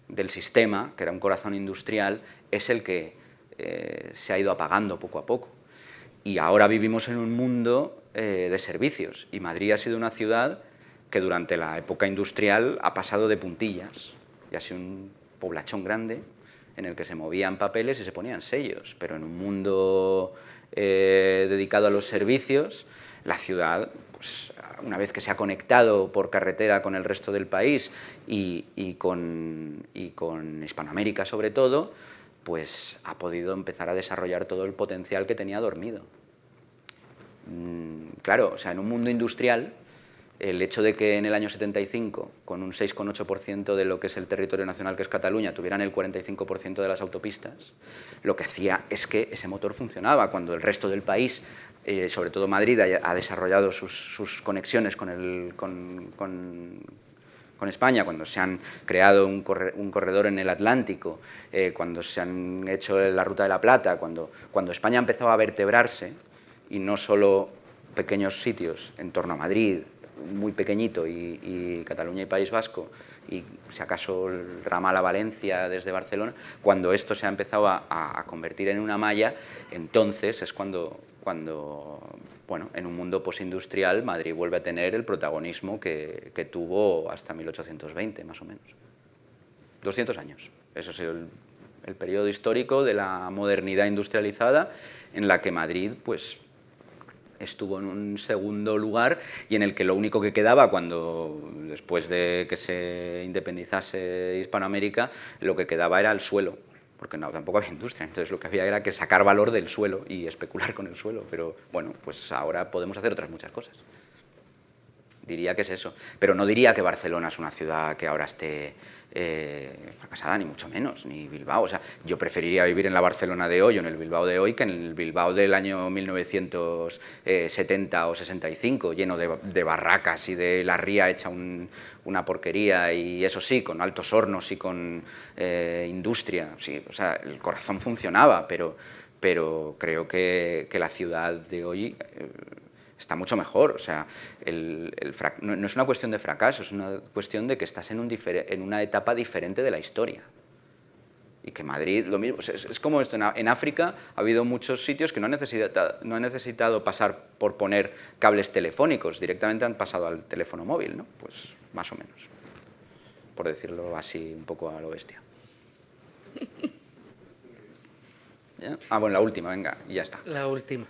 Speaker 3: del sistema, que era un corazón industrial, es el que se ha ido apagando poco a poco. Y ahora vivimos en un mundo de servicios, y Madrid ha sido una ciudad que durante la época industrial ha pasado de puntillas y ha sido un poblachón grande en el que se movían papeles y se ponían sellos, pero en un mundo dedicado a los servicios, la ciudad, pues, una vez que se ha conectado por carretera con el resto del país y con Hispanoamérica sobre todo, pues ha podido empezar a desarrollar todo el potencial que tenía dormido. Claro, o sea, en un mundo industrial, el hecho de que en el año 75, con un 6,8% de lo que es el territorio nacional, que es Cataluña, tuvieran el 45% de las autopistas, lo que hacía es que ese motor funcionaba. Cuando el resto del país, sobre todo Madrid, ha desarrollado sus conexiones con España, cuando se han creado un corredor en el Atlántico, cuando se han hecho la Ruta de la Plata, cuando España empezó a vertebrarse, y no solo pequeños sitios en torno a Madrid, muy pequeñito, y Cataluña y País Vasco, y si acaso el ramal a Valencia desde Barcelona, cuando esto se ha empezado a convertir en una malla, entonces es cuando bueno, en un mundo postindustrial Madrid vuelve a tener el protagonismo que tuvo hasta 1820, más o menos. 200 años. Eso es el periodo histórico de la modernidad industrializada, en la que Madrid, pues, estuvo en un segundo lugar y en el que lo único que quedaba después de que se independizase Hispanoamérica, lo que quedaba era el suelo, porque no, tampoco había industria, entonces lo que había era que sacar valor del suelo y especular con el suelo, pero bueno, pues ahora podemos hacer otras muchas cosas. Diría que es eso, pero no diría que Barcelona es una ciudad que ahora esté fracasada, ni mucho menos, ni Bilbao. O sea, yo preferiría vivir en la Barcelona de hoy o en el Bilbao de hoy que en el Bilbao del año 1970 o 65, lleno de barracas y de la ría hecha una porquería, y eso sí, con altos hornos y con industria. Sí, o sea, el corazón funcionaba, pero creo que la ciudad de hoy está mucho mejor. O sea, no es una cuestión de fracaso, es una cuestión de que estás en una etapa diferente de la historia. Y que Madrid, lo mismo, es como esto, en África ha habido muchos sitios que no han necesitado pasar por poner cables telefónicos, directamente han pasado al teléfono móvil, ¿no? Pues más o menos, por decirlo así un poco a lo bestia. ¿Ya? Ah, bueno, la última, venga, y ya está.
Speaker 2: La última.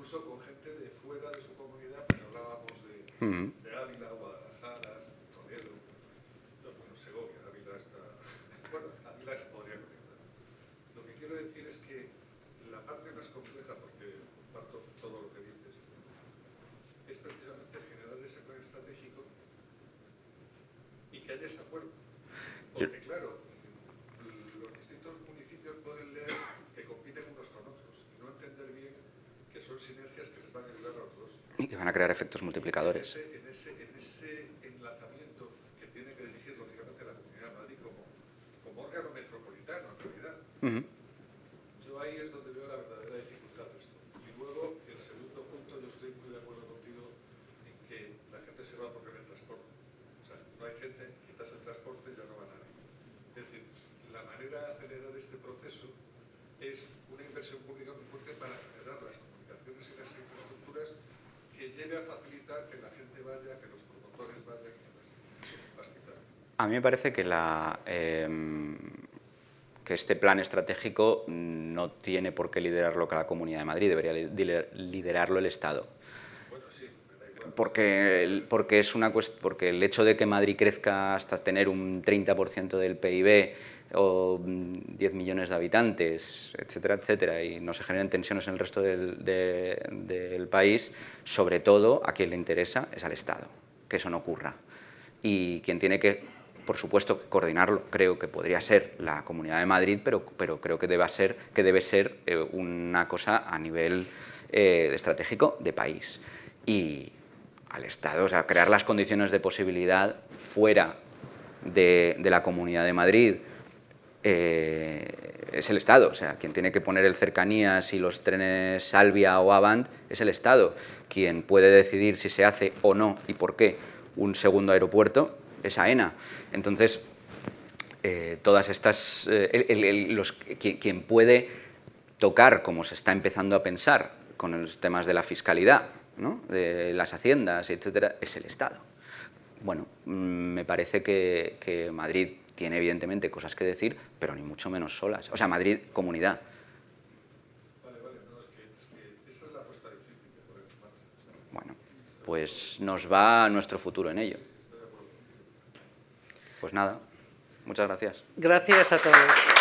Speaker 6: Con gente de fuera de su comunidad, porque hablábamos de Ávila, Guadalajara, Toledo, bueno, Segovia, Ávila está... Bueno, Ávila se podría conectar. Lo que quiero decir es que la parte más compleja, porque comparto todo lo que dices, es precisamente generar ese plan estratégico y que haya ese acuerdo. Porque claro, los distintos municipios pueden leer que compiten unos con otros y no entender bien que son sinergias que les van a ayudar a los dos.
Speaker 3: Y que van a crear efectos multiplicadores.
Speaker 6: En ese enlazamiento que tiene que dirigir, lógicamente, la Comunidad de Madrid como órgano metropolitano, en realidad. Yo ahí es donde veo la verdadera dificultad de esto. Y luego, el segundo punto, yo estoy muy de acuerdo contigo en que la gente se va porque ve el transporte. O sea, no hay gente, quitas el transporte y ya no va nadie. Es decir, la manera de acelerar este proceso es una inversión pública muy fuerte para generar las comunicaciones y las infraestructuras que lleve a facilitar que la gente vaya, que los promotores vayan.
Speaker 3: A mí me parece que este plan estratégico no tiene por qué liderarlo la Comunidad de Madrid, debería liderarlo el Estado.
Speaker 6: Bueno, sí, me da igual.
Speaker 3: Porque el hecho de que Madrid crezca hasta tener un 30% del PIB o 10 millones de habitantes, etcétera, etcétera, y no se generen tensiones en el resto del país, sobre todo a quien le interesa es al Estado, que eso no ocurra. Y quien tiene que por supuesto, coordinarlo creo que podría ser la Comunidad de Madrid, pero creo que debe ser una cosa a nivel estratégico de país. Y al Estado, o sea, crear las condiciones de posibilidad fuera de la Comunidad de Madrid es el Estado. O sea, quien tiene que poner el Cercanías y los trenes Salvia o Avant es el Estado. Quien puede decidir si se hace o no y por qué un segundo aeropuerto es AENA. Entonces, todas estas... quien puede tocar, como se está empezando a pensar con los temas de la fiscalidad, ¿no?, de las haciendas, etcétera, es el Estado. Bueno, me parece que Madrid tiene evidentemente cosas que decir, pero ni mucho menos solas. O sea, Madrid, comunidad.
Speaker 6: Vale, no, es que esa es la apuesta difícil de poner en marcha. O sea,
Speaker 3: Bueno, pues nos va nuestro futuro en ello. Pues nada, muchas gracias.
Speaker 2: Gracias a todos.